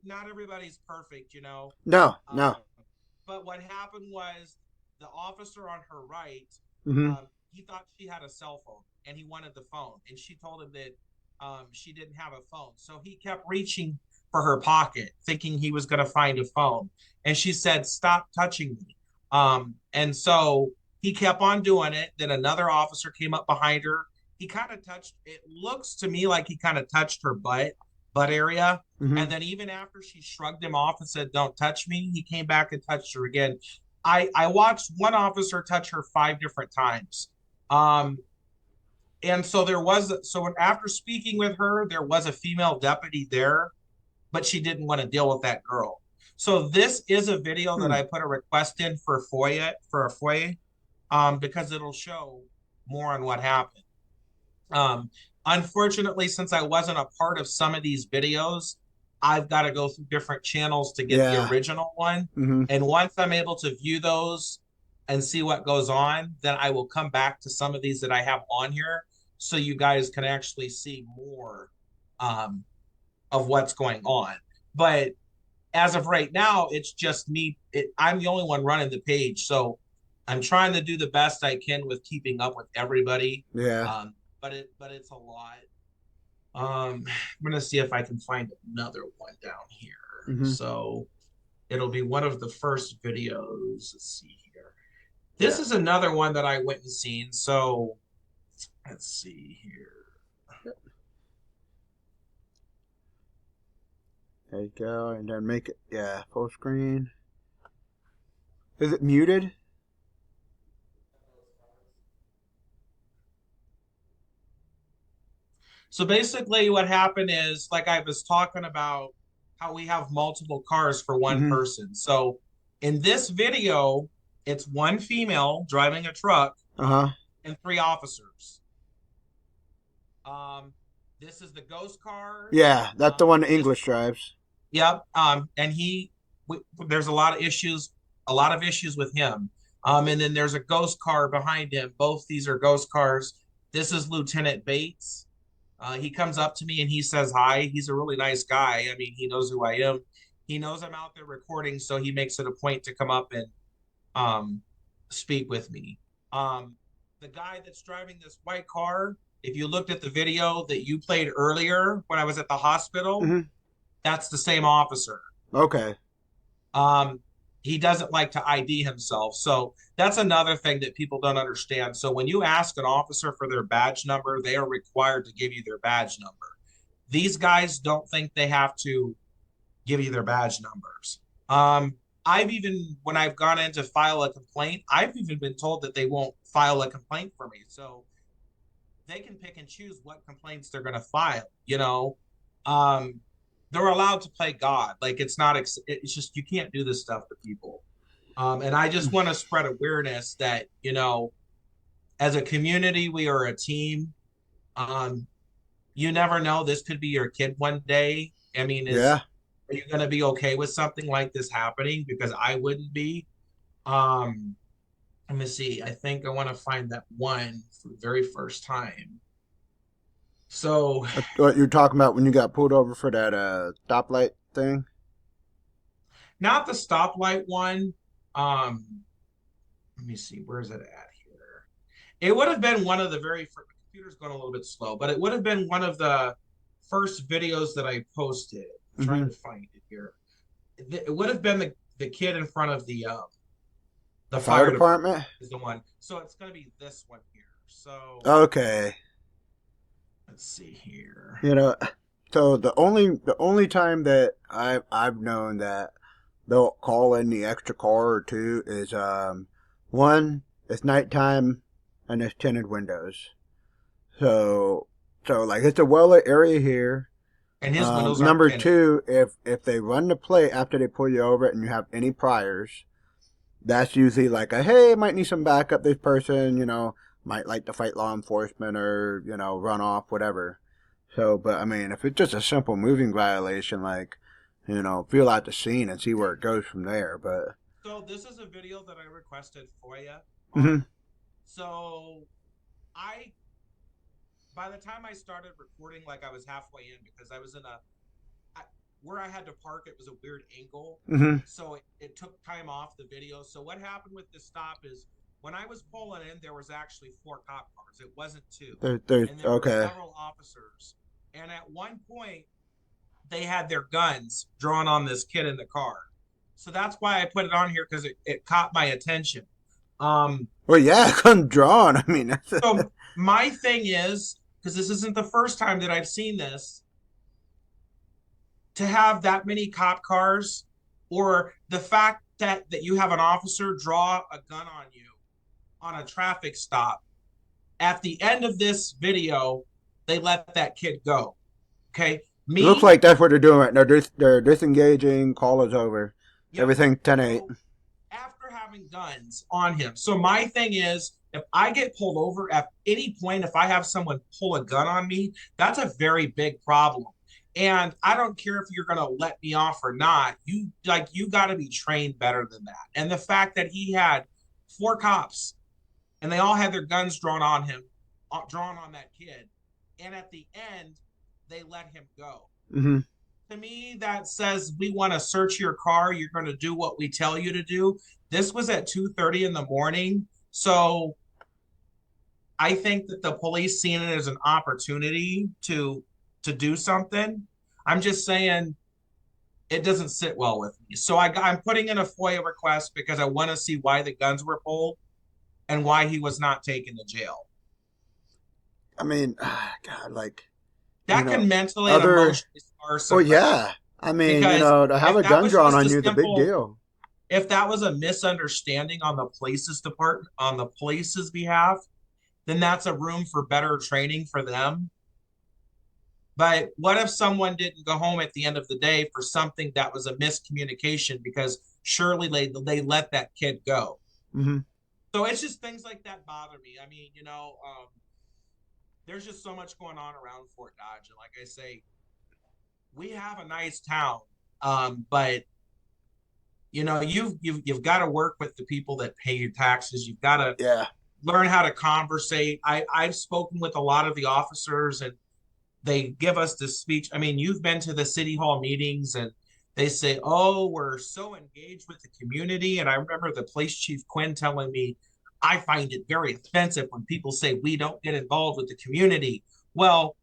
not everybody's perfect,
No,
Um,
no.
but what happened was the officer on her right,
Hmm.
he thought she had a cell phone and he wanted the phone. And she told him that she didn't have a phone. So he kept reaching for her pocket, thinking he was going to find a phone. And she said, "Stop touching me." And so he kept on doing it. Then another officer came up behind her. He kind of touched, it looks to me like he kind of touched her butt area.
Hmm.
And then even after she shrugged him off and said, "Don't touch me," he came back and touched her again. I watched one officer touch her 5 different times. Um, and so after speaking with her, there was a female deputy there, but she didn't want to deal with that girl. So this is a video that
Hmm.
I put a request in for a FOIA, because it'll show more on what happened. Um, Unfortunately, since I wasn't a part of some of these videos, I've got to go through different channels to get the
Yeah.
original one.
Hmm.
And once I'm able to view those and see what goes on, then I will come back to some of these that I have on here so you guys can actually see more um, of what's going on. But as of right now, it's just me. I'm the only one running the page. So I'm trying to do the best I can with keeping up with everybody.
Yeah.
But it's a lot. I'm gonna see if I can find another one down here.
Hmm.
So it'll be one of the first videos. Let's see here. This
Yeah.
is another one that I went and seen. So let's see here.
There you go. And then make it, full screen. Is it muted?
So basically, what happened is, like I was talking about, how we have multiple cars for one
Hmm.
person. So in this video, it's one female driving a truck
Uh huh.
and 3 officers. Um, this is the ghost car.
Yeah, that's the one
This,
English drives.
yep. And there's a lot of issues with him. And then there's a ghost car behind him. Both these are ghost cars. This is Lieutenant Bates. He comes up to me and he says hi. He's a really nice guy. I mean, he knows who I am. He knows I'm out there recording, so he makes it a point to come up and um, speak with me. Um, the guy that's driving this white car, if you looked at the video that you played earlier when I was at the hospital,
Hmm.
that's the same officer.
Okay.
Um, he doesn't like to ID himself. So that's another thing that people don't understand. So when you ask an officer for their badge number, they are required to give you their badge number. These guys don't think they have to give you their badge numbers. When I've gone in to file a complaint, I've even been told that they won't file a complaint for me. So they can pick and choose what complaints they're going to file. Um, they're allowed to play God. Like it's just you can't do this stuff to people. And I just want to spread awareness that as a community, we are a team. Um, you never know. This could be your kid one day. I mean,
Yeah.
are you going to be okay with something like this happening? Because I wouldn't be. Um, Let me see. I think I want to find that one for the very first time. So,
That's what you're talking about when you got pulled over for that stoplight thing?
not the stoplight one. Um, Let me see. Where is it at here? It would have been one of the very first. The computer's going a little bit slow, but it would have been one of the first videos that I posted. I'm trying
Hmm.
to find it here. It would have been the kid in front of the
Fire
fire department
department?
is the one. So it's going to be this one here. So
Okay.
let's see here.
So the only time that I've known that they'll call in the extra car or two is one, it's nighttime and it's tinted windows. So like it's a well lit area here.
and his windows aren't
Number
tinted.
two, if they run the plate after they pull you over and you have any priors, that's usually like a hey, might need some backup. This person, might like to fight law enforcement or run off, whatever. So, but I mean, if it's just a simple moving violation, like feel out the scene and see where it goes from there. But
So this is a video that I requested FOIA on.
mhm.
So I, by the time I started recording, like I was halfway in because I was in where I had to park, it was a weird angle.
Mhm.
So it took time off the video. So what happened with this stop is when I was pulling in, there was actually 4 cop cars. It wasn't 2.
There's
And there were
okay.
several officers. And at one point, they had their guns drawn on this kid in the car. So that's why I put it on here because it caught my attention.
Well, yeah, drawn. I mean, that's
So my thing is, because this isn't the first time that I've seen this, to have that many cop cars, or the fact that you have an officer draw a gun on you on a traffic stop. At the end of this video, they let that kid go. Okay,
it looks
me.
like that's what they're doing right now. They're disengaging. Call is over.
Yep.
Everything 10-8.
So after having guns on him, so my thing is, if I get pulled over at any point, if I have someone pull a gun on me, that's a very big problem. And I don't care if you're going to let me off or not. You got to be trained better than that. And the fact that he had 4 cops and they all had their guns drawn on him, drawn on that kid, and at the end they let him go.
Mm-hmm.
To me, that says we want to search your car. You're going to do what we tell you to do. This was at 2:30 in the morning, so I think that the police seen it as an opportunity to do something. I'm just saying it doesn't sit well with me. So I'm putting in a FOIA request because I want to see why the guns were pulled and why he was not taken to jail.
I mean, God, like
That can mentally and
other.
emotionally scar
Oh
somebody.
yeah, I mean,
Because
to have
if
a
that
gun
was
drawn
just
on
a
you is a big
simple,
deal.
if that was a misunderstanding on the police's behalf, then that's a room for better training for them. But what if someone didn't go home at the end of the day for something that was a miscommunication because surely they let that kid go?
Mm-hmm.
So it's just things like that bother me. I mean, there's just so much going on around Fort Dodge, and like I say, we have a nice town, but you've got to work with the people that pay your taxes. You've got to
Yeah.
learn how to conversate. I've spoken with a lot of the officers, and they give us this speech. I mean, you've been to the city hall meetings, and they say, "Oh, we're so engaged with the community." And I remember the police chief Quinn telling me, "I find it very offensive when people say we don't get involved with the community." Well,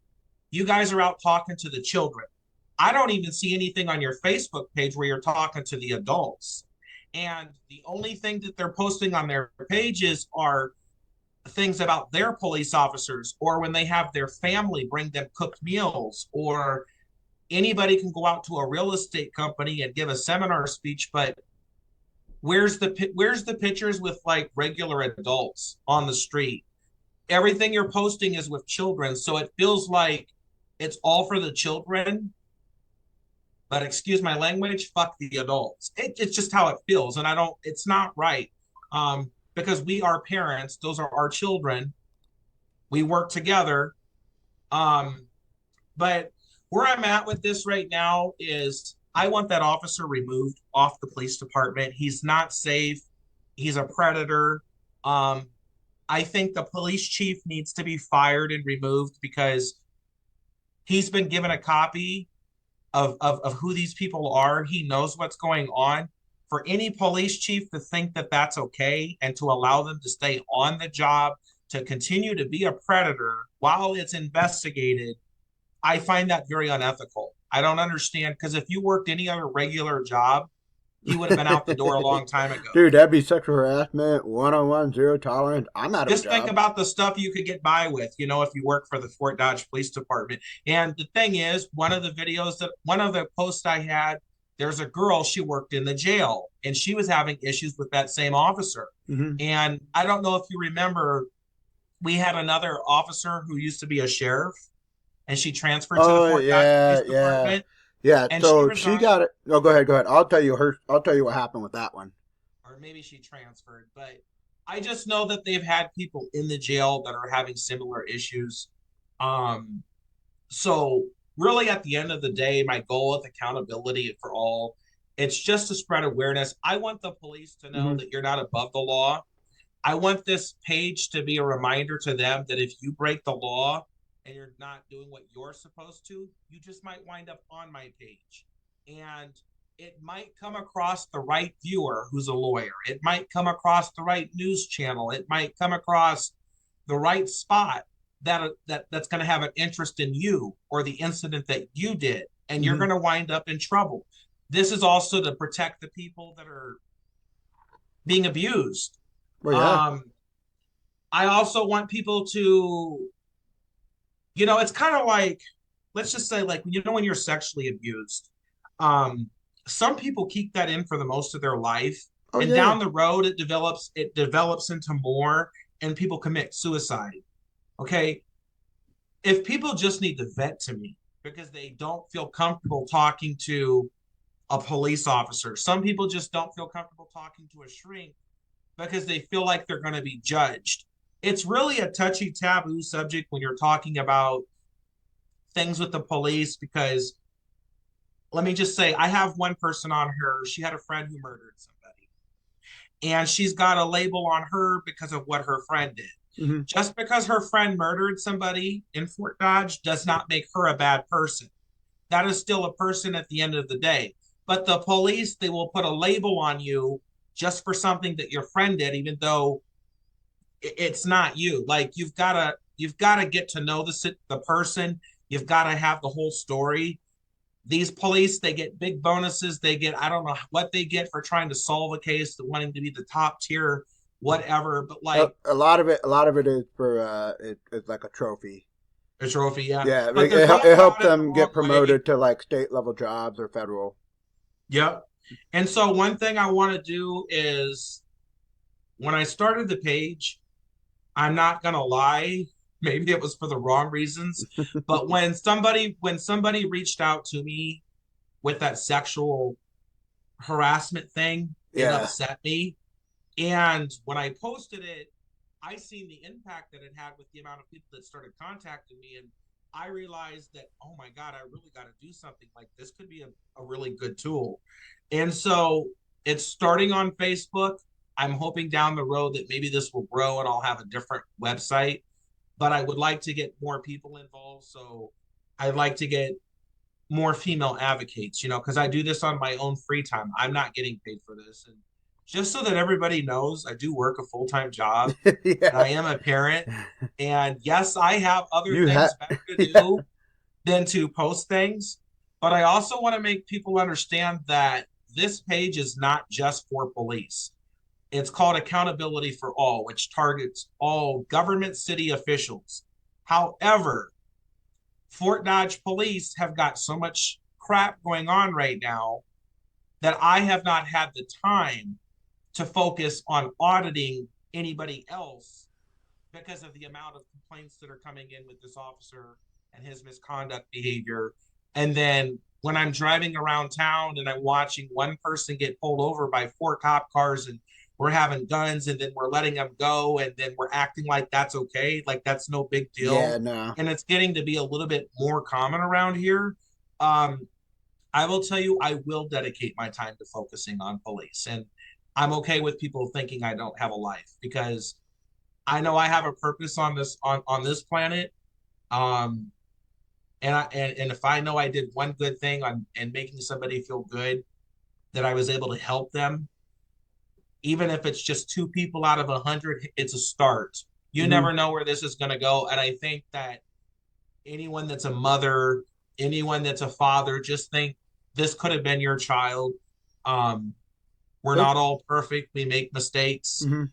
you guys are out talking to the children. I don't even see anything on your Facebook page where you're talking to the adults. And the only thing that they're posting on their pages are things about their police officers, or when they have their family bring them cooked meals, or anybody can go out to a real estate company and give a seminar speech, but where's the pictures with like regular adults on the street? Everything you're posting is with children, so it feels like it's all for the children, but excuse my language, fuck the adults. It's just how it feels, and it's not right. Because we are parents, those are our children, we work together. But where I'm at with this right now is I want that officer removed off the police department. He's not safe. He's a predator. Um, I think the police chief needs to be fired and removed because he's been given a copy of who these people are. He knows what's going on. For any police chief to think that that's okay and to allow them to stay on the job, to continue to be a predator while it's investigated, I find that very unethical. I don't understand, because if you worked any other regular job, you would have been out the door a long time ago.
Dude, that'd be sexual harassment, 1-on-1, zero tolerance. I'm out of a
Just think
job.
about the stuff you could get by with, if you work for the Fort Dodge Police Department. And the thing is, one of the posts I had, there's a girl, she worked in the jail, and she was having issues with that same officer.
Mm-hmm.
And I don't know if you remember, we had another officer who used to be a sheriff, and she transferred to the
Oh
Fort Dodge
yeah,
Police
yeah,
Department,
yeah.
and she
So she
resigned.
got it. Oh, go ahead, go ahead. I'll tell you what happened with that one.
Or maybe she transferred, but I just know that they've had people in the jail that are having similar issues. Um, so really at the end of the day, my goal with accountability for all, it's just to spread awareness. I want the police to know
Hmm.
that you're not above the law. I want this page to be a reminder to them that if you break the law and you're not doing what you're supposed to, you just might wind up on my page. And it might come across the right viewer who's a lawyer. It might come across the right news channel. It might come across the right spot that's going to have an interest in you or the incident that you did, and you're
Hmm.
going to wind up in trouble. This is also to protect the people that are being abused.
Well, yeah.
um I also want people to, it's kind of like, let's just say, like, when you're sexually abused, um, some people keep that in for the most of their life,
Oh,
and
yeah.
down the road, it develops into more, and people commit suicide. Okay, if people just need to vent to me because they don't feel comfortable talking to a police officer, some people just don't feel comfortable talking to a shrink because they feel like they're going to be judged. It's really a touchy, taboo subject when you're talking about things with the police because let me just say, I have one person on her. She had a friend who murdered somebody, and she's got a label on her because of what her friend did.
Hmm.
Just because her friend murdered somebody in Fort Dodge does not make her a bad person. That is still a person at the end of the day. But the police, they will put a label on you just for something that your friend did, even though it's not you. Like, you've got to get to know the person. You've got to have the whole story. These police, they get big bonuses. They get, I don't know what they get for trying to solve a case, wanting to be the top tier, whatever. But like
A lot of it is for it's like a trophy.
a trophy, yeah.
Yeah,
But they're going
it helps
about it the
them
wrong
get
way.
promoted to like state level jobs or federal.
Yep. And so one thing I want to do is, when I started the page, I'm not gonna lie, maybe it was for the wrong reasons, but when somebody reached out to me with that sexual harassment thing, it
Yeah.
upset me. And when I posted it, I seen the impact that it had with the amount of people that started contacting me, and I realized that, oh my God, I really got to do something. Like, this could be a really good tool. And so it's starting on Facebook. I'm hoping down the road that maybe this will grow and I'll have a different website, but I would like to get more people involved. So I'd like to get more female advocates, because I do this on my own free time. I'm not getting paid for this. And just so that everybody knows, I do work a full time job and
Yeah.
I am a parent. And yes, I have other
You have.
things better to
Yeah.
do than to post things. But I also want to make people understand that this page is not just for police. It's called Accountability for All, which targets all government city officials. However, Fort Dodge police have got so much crap going on right now that I have not had the time to focus on auditing anybody else because of the amount of complaints that are coming in with this officer and his misconduct behavior. And then when I'm driving around town and I'm watching one person get pulled over by four cop cars, and we're having guns, and then we're letting them go, and then we're acting like that's okay, like that's no big
Yeah.
deal.
No.
And it's getting to be a little bit more common around here. Um, I will tell you, I will dedicate my time to focusing on police. And I'm okay with people thinking I don't have a life because I know I have a purpose on this planet. Um, and if I know I did one good thing on and making somebody feel good, that I was able to help them, even if it's just two people out of 100, it's a start. You
Hmm.
never know where this is going to go, and I think that anyone that's a mother, anyone that's a father, just think this could have been your child. Um, we're
It,
not all perfect; we make mistakes,
hmm.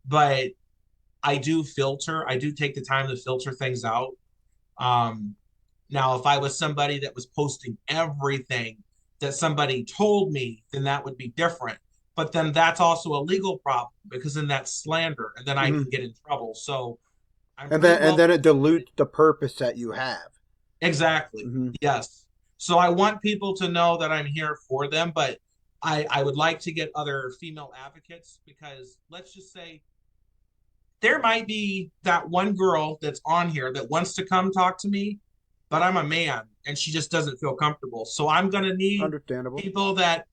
but I do filter. I do take the time to filter things out. Um, Now, if I was somebody that was posting everything that somebody told me, then that would be different. But then that's also a legal problem because then that's slander, and then I
Hmm.
can get in trouble. So I'm pretty
And
well
then it
protected.
dilutes the purpose that you have.
Exactly.
Hmm.
Yes. So I want people to know that I'm here for them, but I would like to get other female advocates because let's just say there might be that one girl that's on here that wants to come talk to me, but I'm a man and she just doesn't feel comfortable. So I'm going to need
Understandable.
people that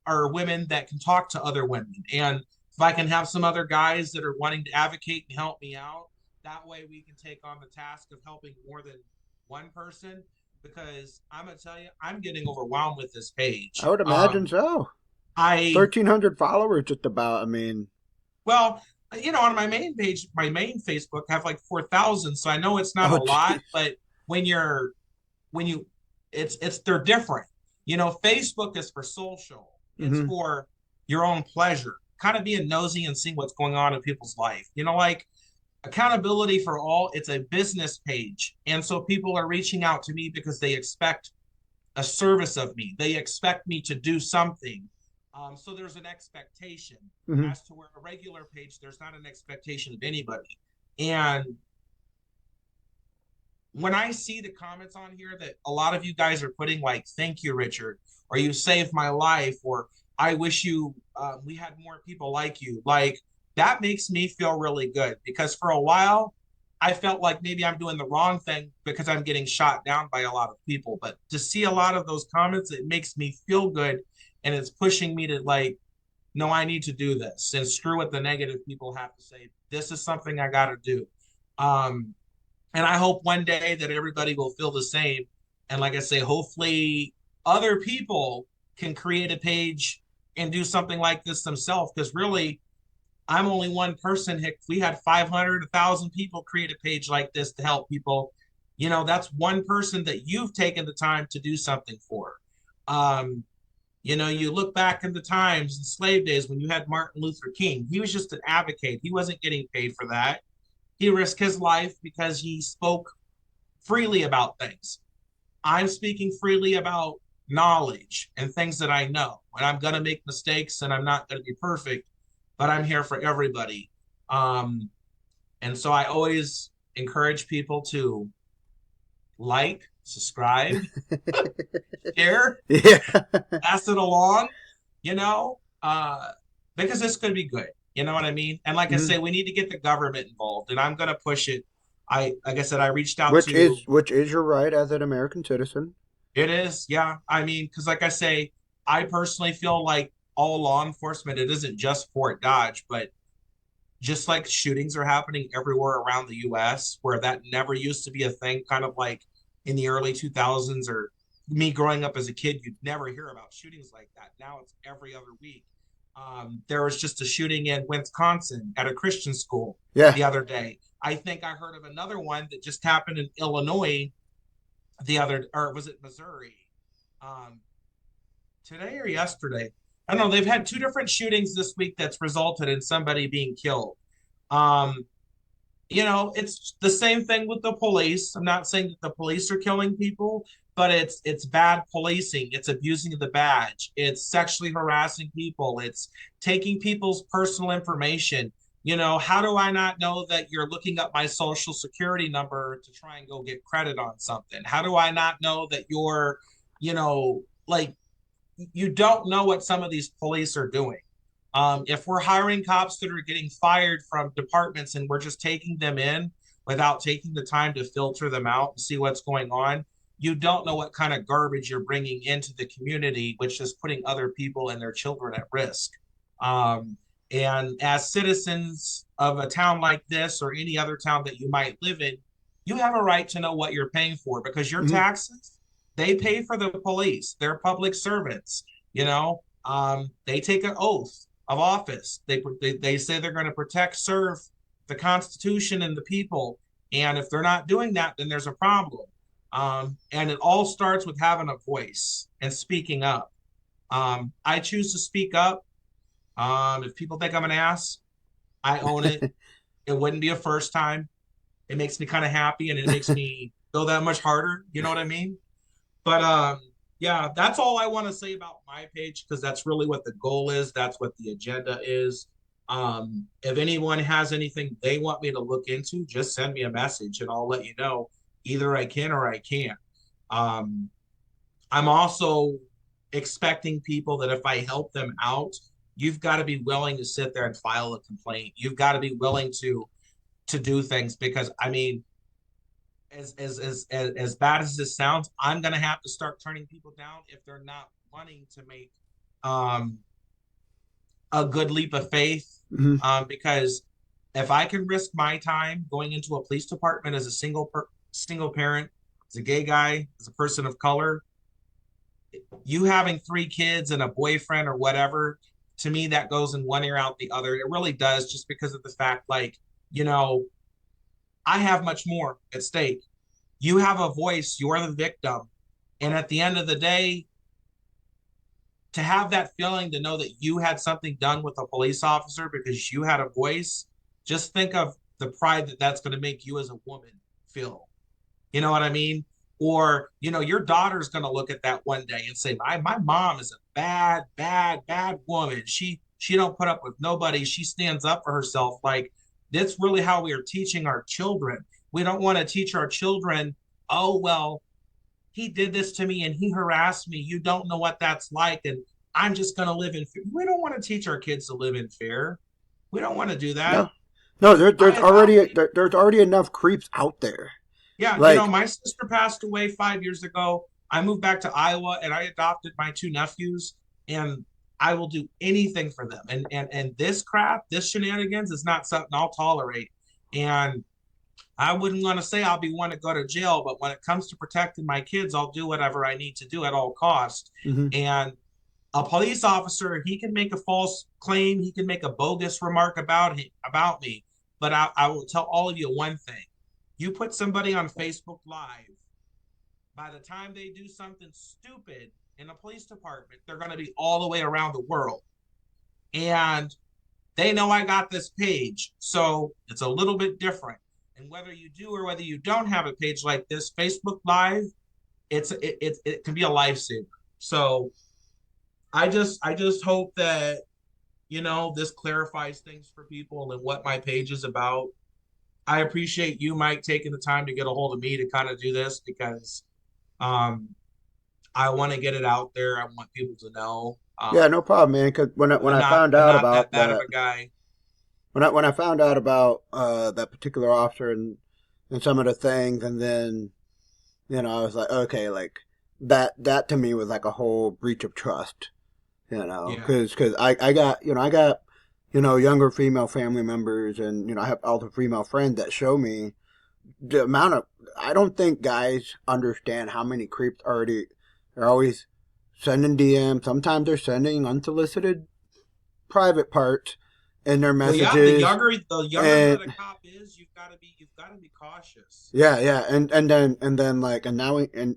are women that can talk to other women. And if I can have some other guys that are wanting to advocate and help me out, that way we can take on the task of helping more than one person. Because I'm gonna tell you, I'm getting overwhelmed with this
I
page.
would imagine so.
I
1,300 followers, just about. I mean,
well, on my main page, my main Facebook, I have like 4,000, so I know it's not a
oh,
lot,
geez.
but when you're when you it's they're different. Facebook is for social. It's
Hmm.
for your own pleasure, kind of being nosy and seeing what's going on in people's life. Like accountability for all, it's a business page. And so people are reaching out to me because they expect a service of me. They expect me to do something. So there's an expectation
Hmm.
as to where a regular page, there's not an expectation of anybody. And when I see the comments on here that a lot of you guys are putting, like, thank you, Richard, or you saved my life, or I wish we had more people like you, like, that makes me feel really good because for a while, I felt like maybe I'm doing the wrong thing because I'm getting shot down by a lot of people. But to see a lot of those comments, it makes me feel good and it's pushing me to, like, no, I need to do this and screw what the negative people have to say. This is something I got to do. Um, and I hope one day that everybody will feel the same. And like I say, hopefully other people can create a page and do something like this themselves. Because really, I'm only one person. Heck, if we had 500, 1,000 people create a page like this to help people, that's one person that you've taken the time to do something for. Um, you look back in the times in slave days when you had Martin Luther King, he was just an advocate. He wasn't getting paid for that. He risked his life because he spoke freely about things. I'm speaking freely about knowledge and things that I know. And I'm going to make mistakes and I'm not going to be perfect, but I'm here for everybody. Um, and so I always encourage people to like, subscribe, share,
Yeah.
pass it along, you know, because this could be good. You know what I mean? And like I
Hmm.
say, we need to get the government involved, and I'm going to push it. Like I said, I reached out
Which
to.
is your right as an American citizen.
It is, yeah. I mean, because like I say, I personally feel like all law enforcement, it isn't just Fort Dodge, but just like shootings are happening everywhere around the US, where that never used to be a thing, kind of like in the early 2000s or me growing up as a kid, you'd never hear about shootings like that. Now it's every other week. There was just a shooting in Wisconsin at a Christian school
Yeah.
the other day. I think I heard of another one that just happened in Illinois or was it Missouri? Um, Today or yesterday? I don't know. They've had two different shootings this week that's resulted in somebody being killed. Um, it's the same thing with the police. I'm not saying that the police are killing people, but it's bad policing. It's abusing the badge. It's sexually harassing people. It's taking people's personal information. How do I not know that you're looking up my social security number to try and go get credit on something? How do I not know that like you don't know what some of these police are doing. If we're hiring cops that are getting fired from departments and we're just taking them in without taking the time to filter them out and see what's going on, you don't know what kind of garbage you're bringing into the community, which is putting other people and their children at risk. Um, and as citizens of a town like this or any other town that you might live in, you have a right to know what you're paying for because your
Hmm.
taxes, they pay for the police. They're public servants. They take an oath of office. They say they're going to protect, serve the Constitution and the people. And if they're not doing that, then there's a problem. And it all starts with having a voice and speaking up. I choose to speak up. If people think I'm an ass, I own it. It wouldn't be a first time. It makes me kind of happy and it makes me go that much harder. You know what I mean? But yeah, that's all I want to say about my page because that's really what the goal is. That's what the agenda is. If anyone has anything they want me to look into, just send me a message and I'll let you know. Either I can or I can't. Um, I'm also expecting people that if I help them out, you've got to be willing to sit there and file a complaint. You've got to be willing to do things because I mean, as bad as this sounds, I'm gonna have to start turning people down if they're not wanting to make um a good leap of faith.
Hmm.
Because if I can risk my time going into a police department as a single parent, as a gay guy, as a person of color, you having 3 kids and a boyfriend or whatever, to me that goes in one ear out the other. It really does, just because of the fact, like, you know, I have much more at stake. You have a voice, you're the victim. And at the end of the day, to have that feeling to know that you had something done with a police officer because you had a voice, just think of the pride that that's going to make you as a woman feel. You know what I mean? Or, you know, your daughter's going to look at that one day and say, my mom is a bad, bad, bad woman. She don't put up with nobody. She stands up for herself. Like, that's really how we are teaching our children. We don't want to teach our children, oh, well, he did this to me and he harassed me. You don't know what that's like. And I'm just going to live in fear. We don't want to teach our kids to live in fear. We don't want to do that.
No, no,
I
there's already enough creeps out there.
Yeah, you know,
Like,
my sister passed away 5 years ago. I moved back to Iowa and I adopted my 2 nephews, and I will do anything for them. And this crap, this shenanigans is not something I'll tolerate. And I wouldn't want to say I'll be one to go to jail, but when it comes to protecting my kids, I'll do whatever I need to do at all costs.
mhm.
And a police officer, he can make a false claim, he can make a bogus remark about me, but I will tell all of you one thing: you put somebody on Facebook Live, by the time they do something stupid in a police department, they're going to be all the way around the world, and they know I got this page, so it's a little bit different. And whether you do or whether you don't have a page like this, Facebook Live, it can be a lifesaver. So I just hope that, you know, this clarifies things for people and what my page is about. I appreciate you, Mike, taking the time to get a hold of me to kind of do this because um, I want to get it out there. I want people to know
Yeah, no problem, man. Because when I found
I'm
out
not that
about
bad of
that,
a guy.
when I found out about that particular officer and some of the things, and then I was like, okay, like that to me was like a whole breach of trust.
Yeah,
Because I got younger female family members, and I have also female friends that show me the amount of. I don't think guys understand how many creeps already are always sending DMs. Sometimes they're sending unsolicited private parts in their
well, yeah. The
messages,
younger the younger
and
that a cop is, you've got to be cautious.
yeah, and then like, and now and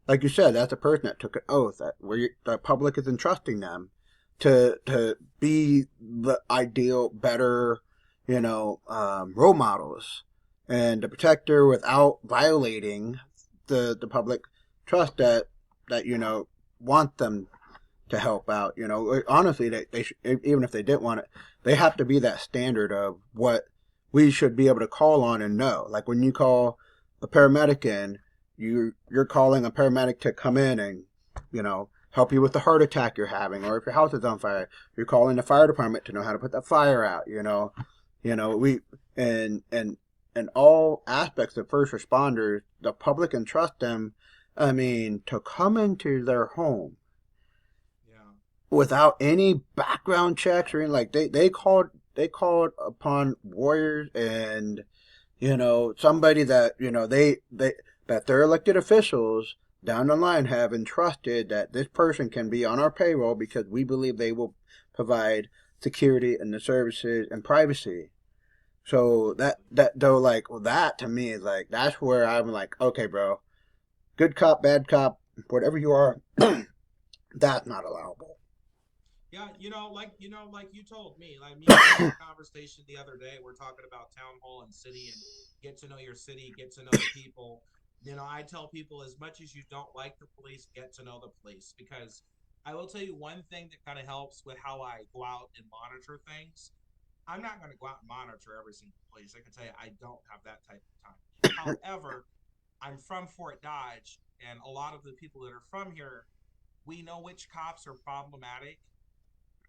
like you said, that's a person that took an oath that the public is entrusting them to be the ideal, better, role models, and to protect her without violating the public trust that want them to help out. Honestly, they should, even if they didn't want it, they have to be that standard of what we should be able to call on and know. Like when you call a paramedic in, you're calling a paramedic to come in and help you with the heart attack you're having, or if your house is on fire, you're calling the fire department to know how to put the fire out. We and all aspects of first responders, the public can trust them. I mean, to come into their home
Yeah.
without any background checks or anything, like they called upon warriors, and somebody that they that their elected officials down the line have entrusted that this person can be on our payroll because we believe they will provide security and the services and privacy. So that though, like, well, that to me is like, that's where I'm like, okay, bro, good cop, bad cop, whatever you are, that's not allowable.
Yeah, like you told me, like me and you had a conversation the other day. We're talking about town hall and city and get to know your city, get to know the people. I tell people, as much as you don't like the police, get to know the police, because I will tell you one thing that kind of helps with how I go out and monitor things. I'm not going to go out and monitor every single place. I can tell you, I don't have that type of time. However, I'm from Fort Dodge, and a lot of the people that are from here, we know which cops are problematic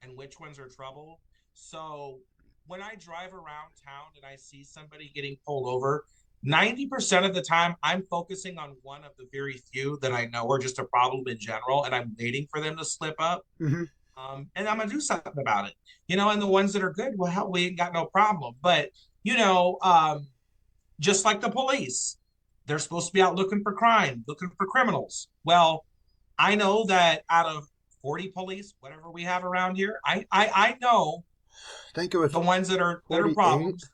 and which ones are trouble. So when I drive around town and I see somebody getting pulled over, 90% of the time I'm focusing on one of the very few that I know are just a problem in general, and I'm waiting for them to slip up.
Mm-hmm.
And I'm gonna do something about it. And the ones that are good, well, hell, we ain't got no problem. But just like the police, they're supposed to be out looking for crime, looking for criminals. Well, I know that out of 40 police, whatever we have around here, I know
I think it was
the ones that are
48.
problems.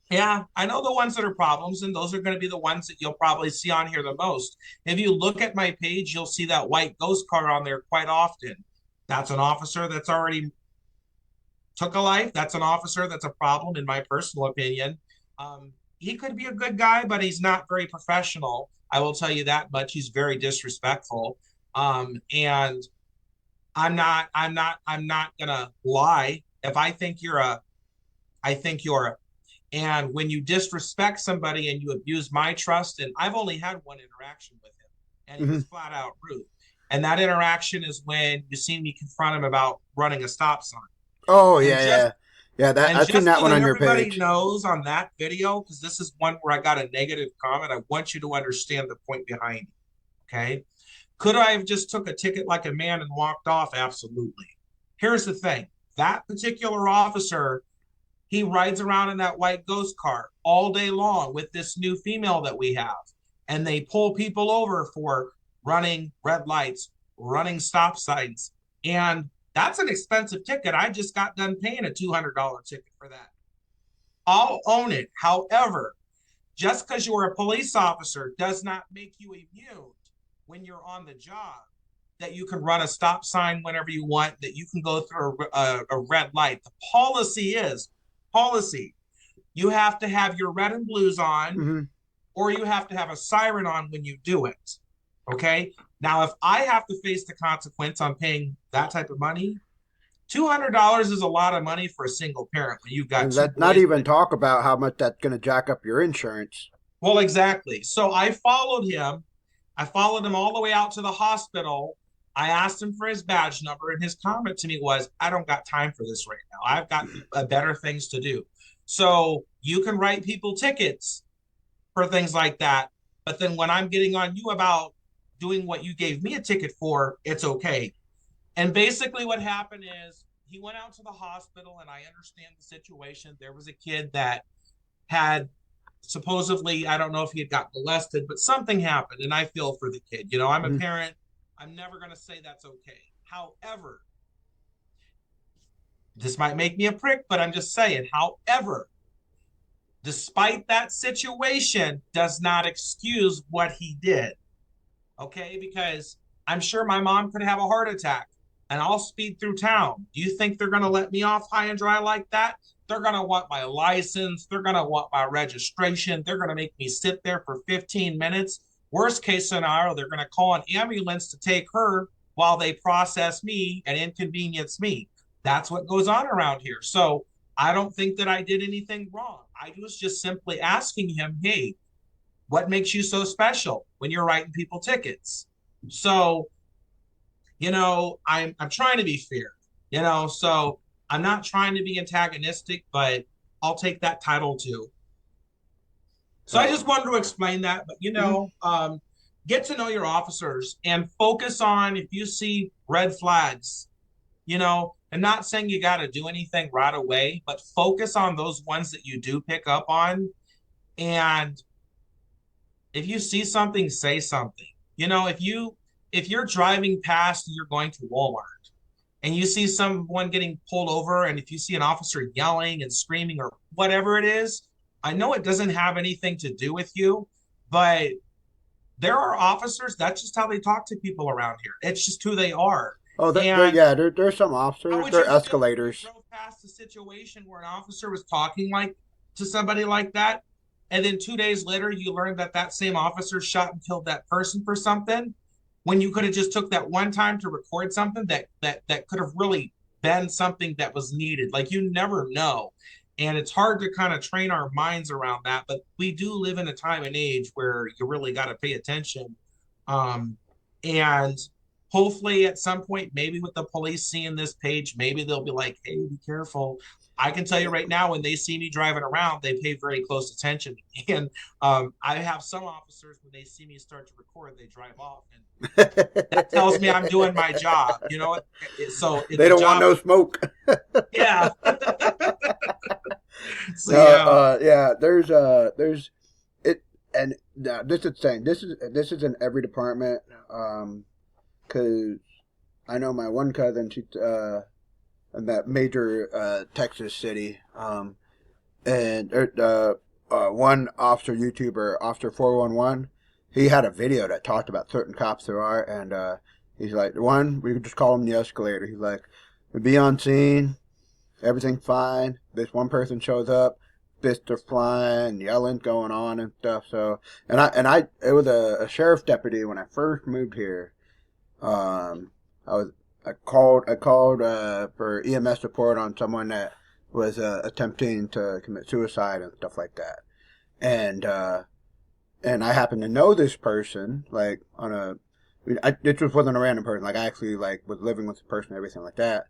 Yeah, I know the ones that are problems, and those are going to be the ones that you'll probably see on here the most. If you look at my page, you'll see that white ghost car on there quite often. That's an officer that's already took a life. That's an officer that's a problem, in my personal opinion. He could be a good guy, but he's not very professional. I will tell you that much. He's very disrespectful. And I'm not gonna lie. If I think you're a, I think you're a, and when you disrespect somebody and you abuse my trust, and I've only had one interaction with him, and he
Mm-hmm.
was flat out rude. And that interaction is when you see me confront him about running a stop sign.
Oh
And
yeah,
just
yeah, yeah. That
and
I've seen
just
that
so
one
that
on your
everybody
page.
knows on that video, because this is one where I got a negative comment, I want you to understand the point behind it. Okay. Could I have just took a ticket like a man and walked off? Absolutely. Here's the thing. That particular officer, he rides around in that white ghost car all day long with this new female that we have. And they pull people over for running red lights, running stop signs. And that's an expensive ticket. I just got done paying a $200 ticket for that. I'll own it. However, just because you're a police officer does not make you immune when you're on the job, that you can run a stop sign whenever you want, that you can go through a red light. The policy. You have to have your red and blues on,
Mm-hmm.
or you have to have a siren on when you do it. Okay. Now, if I have to face the consequence on paying that type of money, $200 is a lot of money for a single parent when you've got
And
two
let not
boys.
even talk about how much that's going to jack up your insurance.
Well, exactly. So I followed him. I followed him all the way out to the hospital. I asked him for his badge number, and his comment to me was, I don't got time for this right now. I've got better things to do. So you can write people tickets for things like that. But then when I'm getting on you about doing what you gave me a ticket for, it's okay. And basically what happened is he went out to the hospital, and I understand the situation. There was a kid that had supposedly, I don't know if he had got molested, but something happened, and I feel for the kid. I'm a
Mm-hmm.
parent. I'm never going to say that's okay. However, this might make me a prick, but I'm just saying, however, despite that situation, does not excuse what he did. Okay, because I'm sure my mom could have a heart attack and I'll speed through town. Do you think they're going to let me off high and dry like that? They're going to want my license. They're going to want my registration. They're going to make me sit there for 15 minutes. Worst case scenario, they're going to call an ambulance to take her while they process me and inconvenience me. That's what goes on around here. So I don't think that I did anything wrong. I was just simply asking him, hey, what makes you so special when you're writing people tickets? So, I'm trying to be fair, so I'm not trying to be antagonistic, but I'll take that title too. So I just wanted to explain that, but get to know your officers and focus on if you see red flags, and not saying you got to do anything right away, but focus on those ones that you do pick up on. And if you see something, say something. If you're driving past and you're going to Walmart and you see someone getting pulled over, and if you see an officer yelling and screaming or whatever it is, I know it doesn't have anything to do with you, but there are officers, that's just how they talk to people around here. It's just who they are.
Oh,
And
yeah, there's some
how
officers.
would
They're
you feel if you
escalators.
drove past a situation where an officer was talking like to somebody like that, and then 2 days later you learned that that same officer shot and killed that person for something, when you could have just took that one time to record something that could have really been something that was needed? Like, you never know. And it's hard to kind of train our minds around that, but we do live in a time and age where you really got to pay attention. Um, and hopefully at some point, maybe with the police seeing this page, maybe they'll be like, hey, be careful. I can tell you right now, when they see me driving around, they pay very close attention. And I have some officers, when they see me start to record, they drive off. And that tells me I'm doing my job. So it's
They
a
don't want
job.
no smoke.
Yeah. So
No,
yeah.
yeah. There's it, and this is saying this is in every department. Because I know my one cousin, she in that major Texas city, and one officer YouTuber, Officer 411, he had a video that talked about certain cops there are, and he's like, one, we could just call him the escalator. He's like, we'd be on scene, everything's fine. This one person shows up, fists are flying, yelling going on and stuff. So, it was a sheriff's deputy when I first moved here. Um, I called for EMS support on someone that was attempting to commit suicide and stuff like that, and I happened to know this person like on a. This wasn't a random person. Like I actually like was living with the person, and everything like that.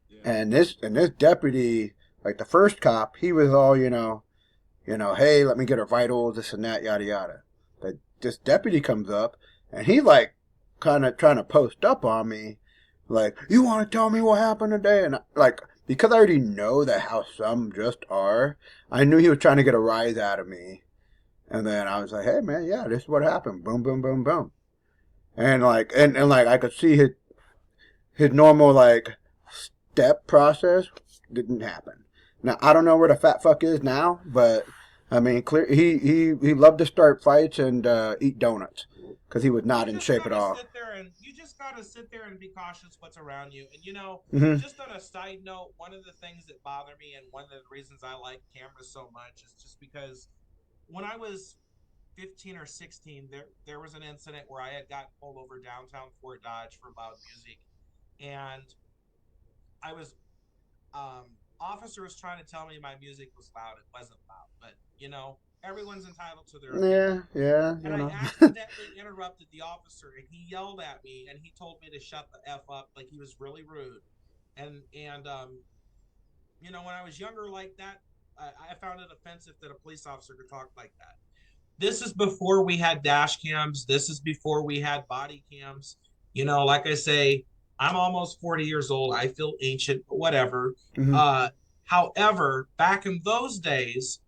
Yeah.
And this deputy, like the first cop, he was all hey, let me get her vitals, this and that, yada yada. But this deputy comes up, and he like kind of trying to post up on me, like, you want to tell me what happened today? And like, because I already know that how some just are, I knew he was trying to get a rise out of me. And then I was like, hey man, yeah, this is what happened. Boom, boom, boom, boom. And like, and like, I could see his normal like step process didn't happen. Now I don't know where the fat fuck is now, but I mean, clear he loved to start fights and eat donuts because he was not in shape at all.
You just gotta sit there and be cautious what's around you. And
Mm-hmm.
just on a side note, one of the things that bother me and one of the reasons I like cameras so much is just because when I was 15 or 16, there was an incident where I had gotten pulled over downtown Fort Dodge for loud music, and I was officer was trying to tell me my music was loud. It wasn't loud, but everyone's entitled to their opinion.
Yeah, yeah,
And
you
I
know.
accidentally interrupted the officer, and he yelled at me, and he told me to shut the f up, like he was really rude. And when I was younger like that, I found it offensive that a police officer could talk like that. This is before we had dash cams. This is before we had body cams. Like I say, I'm almost 40 years old. I feel ancient, but whatever.
Mm-hmm.
Uh, However, back in those days,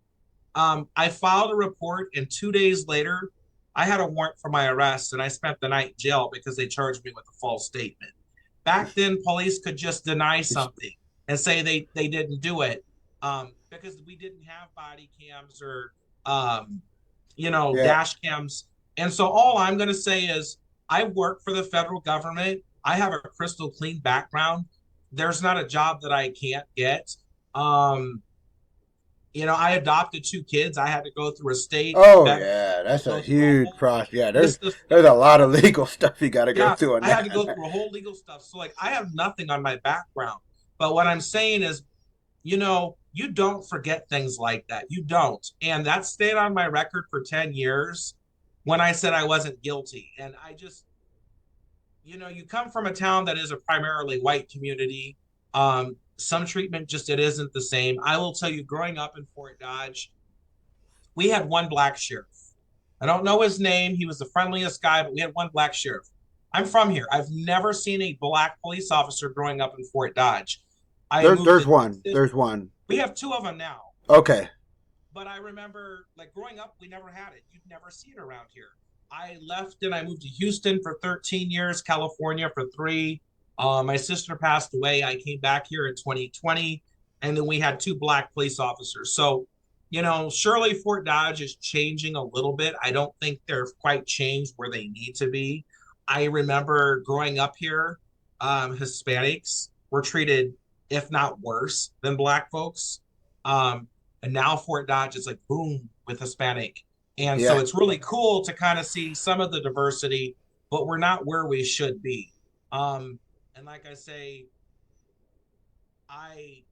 I filed a report, and 2 days later, I had a warrant for my arrest, and I spent the night in jail because they charged me with a false statement. Back then, police could just deny something and say they didn't do it because we didn't have body cams or
Yeah.
dash cams. And so all I'm going to say is I work for the federal government. I have a crystal clean background. There's not a job that I can't get. Um, I adopted two kids. I had to go through a state
Oh
federal,
yeah, that's a
go through a
huge
whole
process. Yeah,
list of
there's
stuff.
a lot of legal stuff you got to go
Yeah,
through on
I had to go
that.
through a whole legal stuff. So like I have nothing on my background. But what I'm saying is, you don't forget things like that. You don't. And that stayed on my record for 10 years when I said I wasn't guilty. And I just, you come from a town that is a primarily white community. Some treatment just it isn't the same. I will tell you, growing up in Fort Dodge, we had one black sheriff. I don't know his name. He was the friendliest guy, but we had one black sheriff. I'm from here. I've never seen a black police officer growing up in Fort Dodge. I moved
There's
to
one.
Texas.
There's one.
We have two of them now.
Okay.
But I remember, like, growing up, we never had it. You'd never see it around here. I left and I moved to Houston for 13 years, California for 3. My sister passed away. I came back here in 2020, and then we had two black police officers. So, surely Fort Dodge is changing a little bit. I don't think they're quite changed where they need to be. I remember growing up here, Hispanics were treated, if not worse, than black folks. And now Fort Dodge is like boom with Hispanic. And so
Yeah.
it's really cool to kind of see some of the diversity, but we're not where we should be. And like I say, I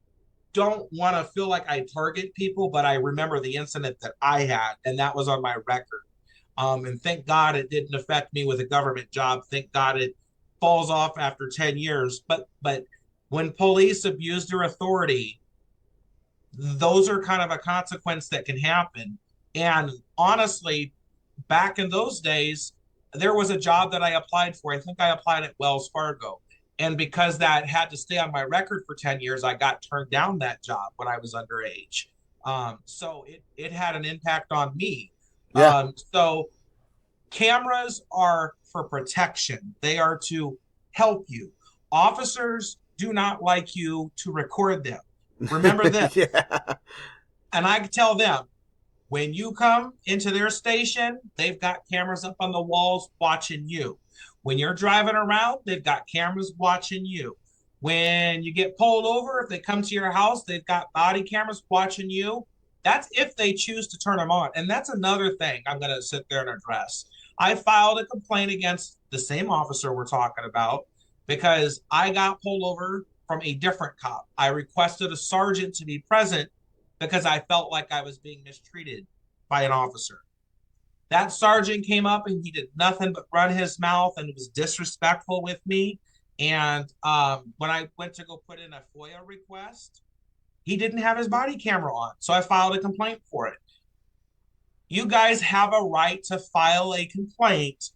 don't want to feel like I target people, but I remember the incident that I had, and that was on my record. And thank God it didn't affect me with a government job. Thank God it falls off after 10 years. But when police abuse their authority, those are kind of a consequence that can happen. And honestly, back in those days, there was a job that I applied for. I think I applied at Wells Fargo. And because that had to stay on my record for 10 years, I got turned down that job when I was underage. So it had an impact on me.
Yeah.
So cameras are for protection, they are to help you. Officers do not like you to record them. Remember this.
Yeah.
And I tell them, when you come into their station, they've got cameras up on the walls watching you. When you're driving around, they've got cameras watching you. When you get pulled over, if they come to your house, they've got body cameras watching you. That's if they choose to turn them on. And that's another thing I'm going to sit there and address. I filed a complaint against the same officer we're talking about because I got pulled over from a different cop. I requested a sergeant to be present because I felt like I was being mistreated by an officer. That sergeant came up and he did nothing but run his mouth and was disrespectful with me. And when I went to go put in a FOIA request, he didn't have his body camera on. So I filed a complaint for it. You guys have a right to file a complaint,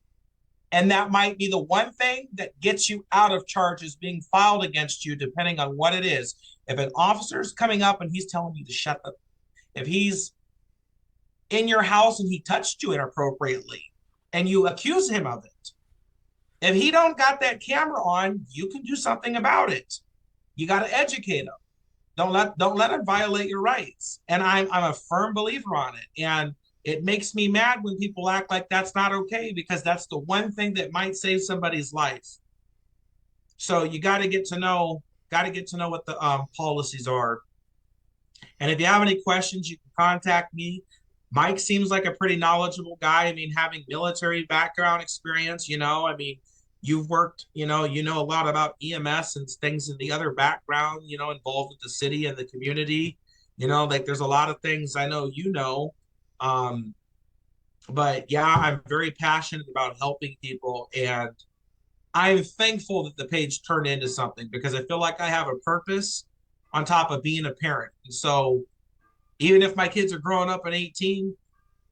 and that might be the one thing that gets you out of charges being filed against you, depending on what it is. If an officer's coming up and he's telling you to shut up, if he's in your house and he touched you inappropriately and you accuse him of it, if he don't got that camera on, you can do something about it. You got to educate him. Don't let him violate your rights. And I'm a firm believer on it. And it makes me mad when people act like that's not okay, because that's the one thing that might save somebody's life. So you got to get to know what the policies are. And if you have any questions, you can contact me. Mike seems like a pretty knowledgeable guy. I mean, having military background experience, I mean, you've worked, you know a lot about EMS and things in the other background, involved with the city and the community. Like there's a lot of things I know, but yeah, I'm very passionate about helping people, and I'm thankful that the page turned into something because I feel like I have a purpose on top of being a parent. And so even if my kids are growing up at 18,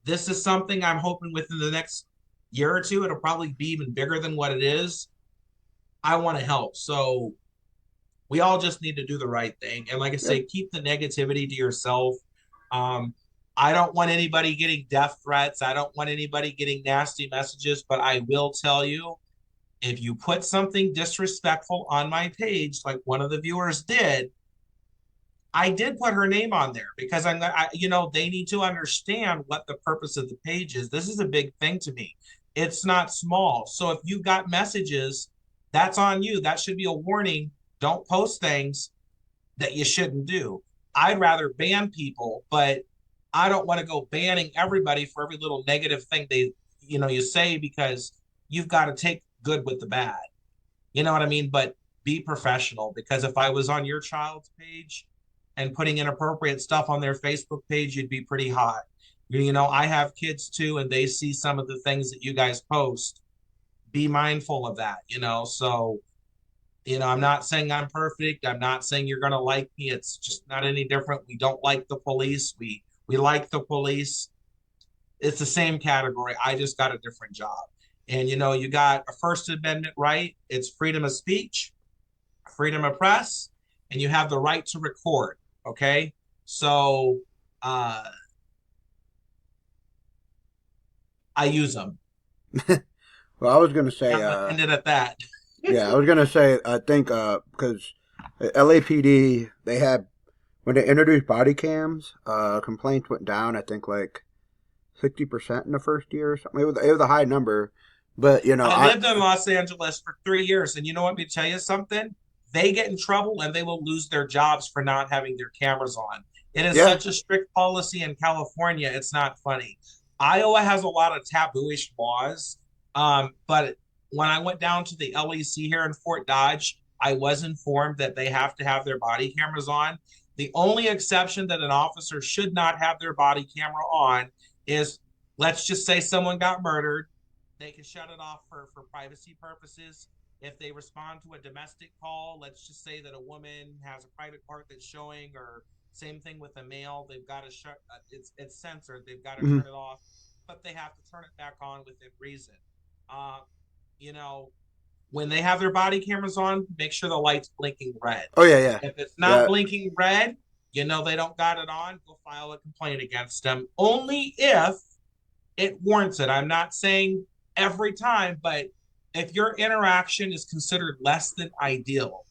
this is something I'm hoping within the next year or two, it'll probably be even bigger than what it is. I want to help. So we all just need to do the right thing. And like I say, keep the negativity to yourself. I don't want anybody getting death threats. I don't want anybody getting nasty messages, but I will tell you, if you put something disrespectful on my page, like one of the viewers did, I did put her name on there because they need to understand what the purpose of the page is. This is a big thing to me. It's not small. So if you got messages, that's on you. That should be a warning. Don't post things that you shouldn't do. I'd rather ban people, but I don't want to go banning everybody for every little negative thing you say, because you've got to take good with the bad. You know what I mean? But be professional, because if I was on your child's page and putting inappropriate stuff on their Facebook page, you'd be pretty hot. I have kids too, and they see some of the things that you guys post. Be mindful of that, so, I'm not saying I'm perfect. I'm not saying you're going to like me. It's just not any different. We don't like the police. We like the police. It's the same category. I just got a different job. And, you got a First Amendment right. It's freedom of speech, freedom of press, and you have the right to record. Okay. So, I use them.
Well, I was going to say,
ended at that.
yeah, I was going to say, I think, because LAPD, they had, when they introduced body cams, complaints went down, I think, like 60% in the first year or something. It was a high number, but,
I lived in Los Angeles for 3 years, and you know what, let me tell you something? They get in trouble and they will lose their jobs for not having their cameras on. It is such a strict policy in California, it's not funny. Iowa has a lot of taboo-ish laws, but when I went down to the LEC here in Fort Dodge, I was informed that they have to have their body cameras on. The only exception that an officer should not have their body camera on is, let's just say someone got murdered. They can shut it off for privacy purposes. If they respond to a domestic call, let's just say that a woman has a private part that's showing, or same thing with a male, they've got to shut, it's censored, they've got to
Hmm.
turn it off, but they have to turn it back on within reason. Uh, you know, when they have their body cameras on, make sure the light's blinking red.
Oh yeah, yeah,
If it's not
yeah.
blinking red, they don't got it on, go file a complaint against them. Only if it warrants it. I'm not saying every time, but if your interaction is considered less than ideal,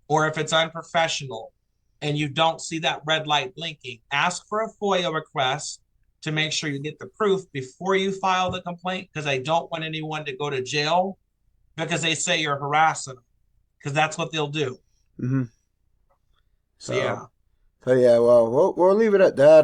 or if it's unprofessional and you don't see that red light blinking, ask for a FOIA request to make sure you get the proof before you file the complaint, because I don't want anyone to go to jail because they say you're harassing them, because that's what they'll do.
Hmm.
So yeah,
So yeah, well, we'll leave it at that.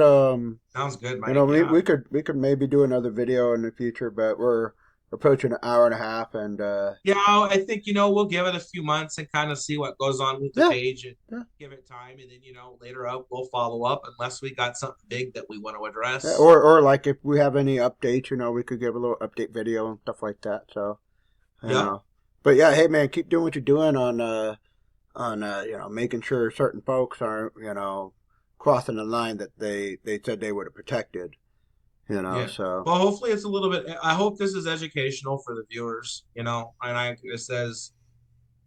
sounds good,
You know,
Mike.
we
Yeah.
we could we could maybe do another video in the future, but we're approaching an hour and a half, and
Yeah, I think we'll give it a few months and kind of see what goes on with the
yeah,
page and
yeah,
give it time, and then later up we'll follow up unless we got something big that we want to
yeah.
address.
Or like if we have any updates, we could give a little update video and stuff like that. So you
Yep.
know, but yeah, hey man, keep doing what you're doing on making sure certain folks aren't crossing the line that they said they would have protected.
Yeah.
So
Well, hopefully it's a little bit. I hope this is educational for the viewers. And it says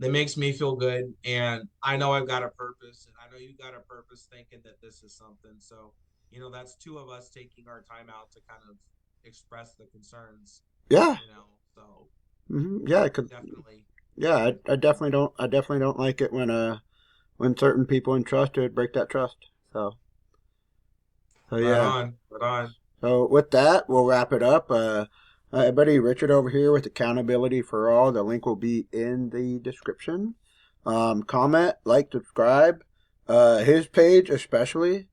it makes me feel good, and I know I've got a purpose, and I know you got a purpose, thinking that this is something. So, that's two of us taking our time out to kind of express the concerns.
yeah,
So
yeah, 'cause
definitely.
yeah, I definitely don't like it when certain people entrusted break that trust. So
Right
yeah.
on, right on.
So with that, we'll wrap it up. Hi, buddy, Richard over here with Accountability for All. The link will be in the description. Comment, like, subscribe. His page especially.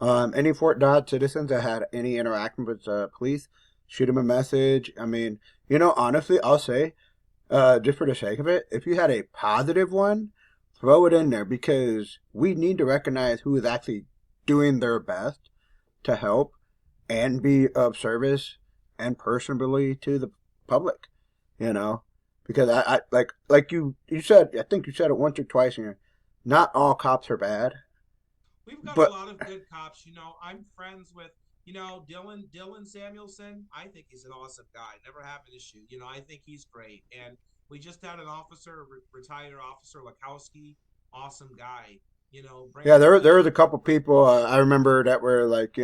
Any Fort Dodge citizens that had any interaction with police, shoot him a message. I mean, honestly, I'll say, just for the sake of it, if you had a positive one, throw it in there because we need to recognize who is actually doing their best to help and be of service and personally to the public, because I like you said, I think you said it once or twice here, not all cops are bad,
We've got a
but
lot of good cops. I'm friends with, Dylan Samuelson. I think he's an awesome guy. Never have an issue. I think he's great. And we just had an officer, retired officer Lakowski, awesome guy.
yeah,
Brandon
there was
Lee.
a couple people I remember that were like,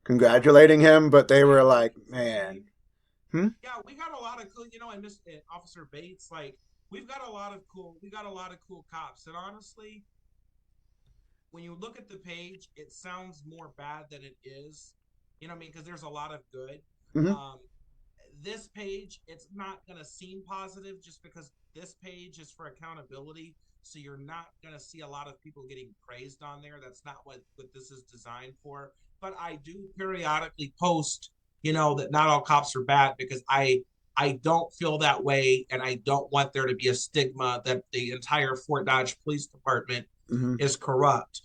congratulating him, but they were
Brandon
like, man,
Lee.
hmm?
Yeah, we got a lot of cool, and Miss Officer Bates. Like, we got a lot of cool cops. And honestly, when you look at the page, it sounds more bad than it is. You know what I mean? Because there's a lot of good.
Hmm.
Um, this page, it's not going to seem positive just because this page is for accountability. So you're not going to see a lot of people getting praised on there. That's not what this is designed for. But I do periodically post, that not all cops are bad, because I don't feel that way, and I don't want there to be a stigma that the entire Fort Dodge Police Department
Hmm.
is corrupt.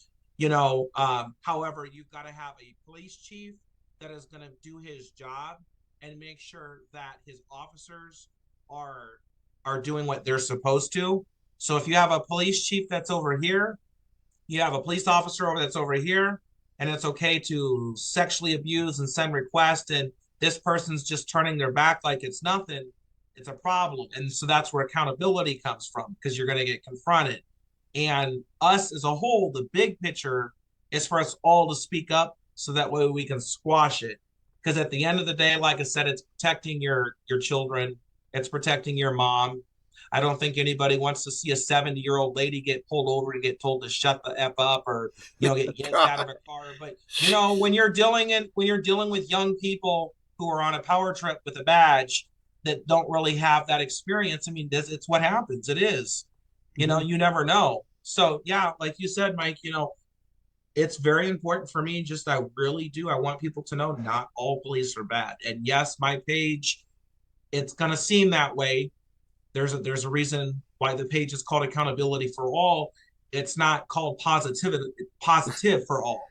However, you've got to have a police chief that is going to do his job and make sure that his officers are are doing what they're supposed to. So if you have a police chief that's over here, you have a police officer over that's over here, and it's okay to sexually abuse and send requests, and this person's just turning their back like it's nothing, it's a problem. And so that's where accountability comes from, because you're going to get confronted. And us as a whole, the big picture is for us all to speak up so that way we can squash it. Because at the end of the day, like I said, it's protecting your children, it's protecting your mom. I don't think anybody wants to see a 70-year-old lady get pulled over and get told to shut the F up, or get yanked out of
God.
a car. But when you're dealing with young people who are on a power trip with a badge that don't really have that experience, I mean, it's what happens. It is.
Hmm.
You never know. So yeah, like you said, Mike, it's very important for me. Just, I really do. I want people to know not all police are bad. And yes, my page, it's gonna seem that way. There's a reason why the page is called Accountability for All. it's not called positive for all.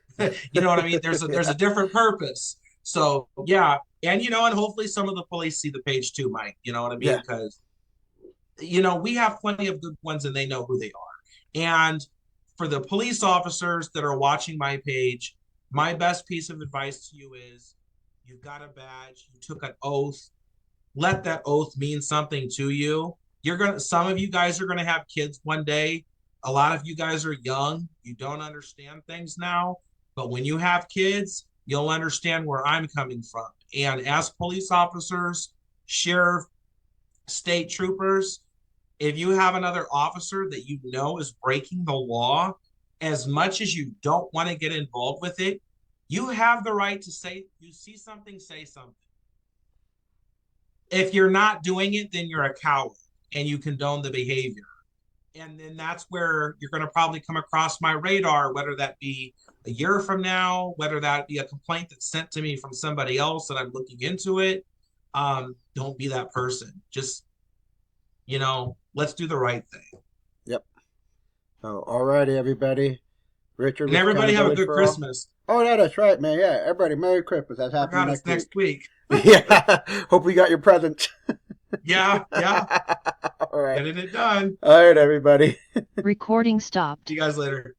You know what I mean? There's a different purpose. So yeah, and and hopefully some of the police see the page too, Mike. You know what I mean?
Yeah.
Because we have plenty of good ones and they know who they are. And for the police officers that are watching my page, my best piece of advice to you is you've got a badge, you took an oath, let that oath mean something to you. Some of you guys are gonna have kids one day. A lot of you guys are young, you don't understand things now, but when you have kids, you'll understand where I'm coming from. And as police officers, sheriff, state troopers, if you have another officer that you know is breaking the law, as much as you don't want to get involved with it, you have the right to say, you see something, say something. If you're not doing it, then you're a coward and you condone the behavior. And then that's where you're going to probably come across my radar, whether that be a year from now, whether that be a complaint that's sent to me from somebody else and I'm looking into it. Don't be that person. Just, let's do the right thing.
Yep. So, alrighty, everybody. Richard
And
with
everybody have a
Accountability
good
for All.
Christmas.
Oh, yeah, that's right, man. Yeah, everybody, Merry Christmas. That's happening
Forgot it's
next
next week.
week. Yeah. Hope you got your presents.
Yeah.
All right.
Getting it done.
All right, everybody.
Recording stopped.
See you guys later.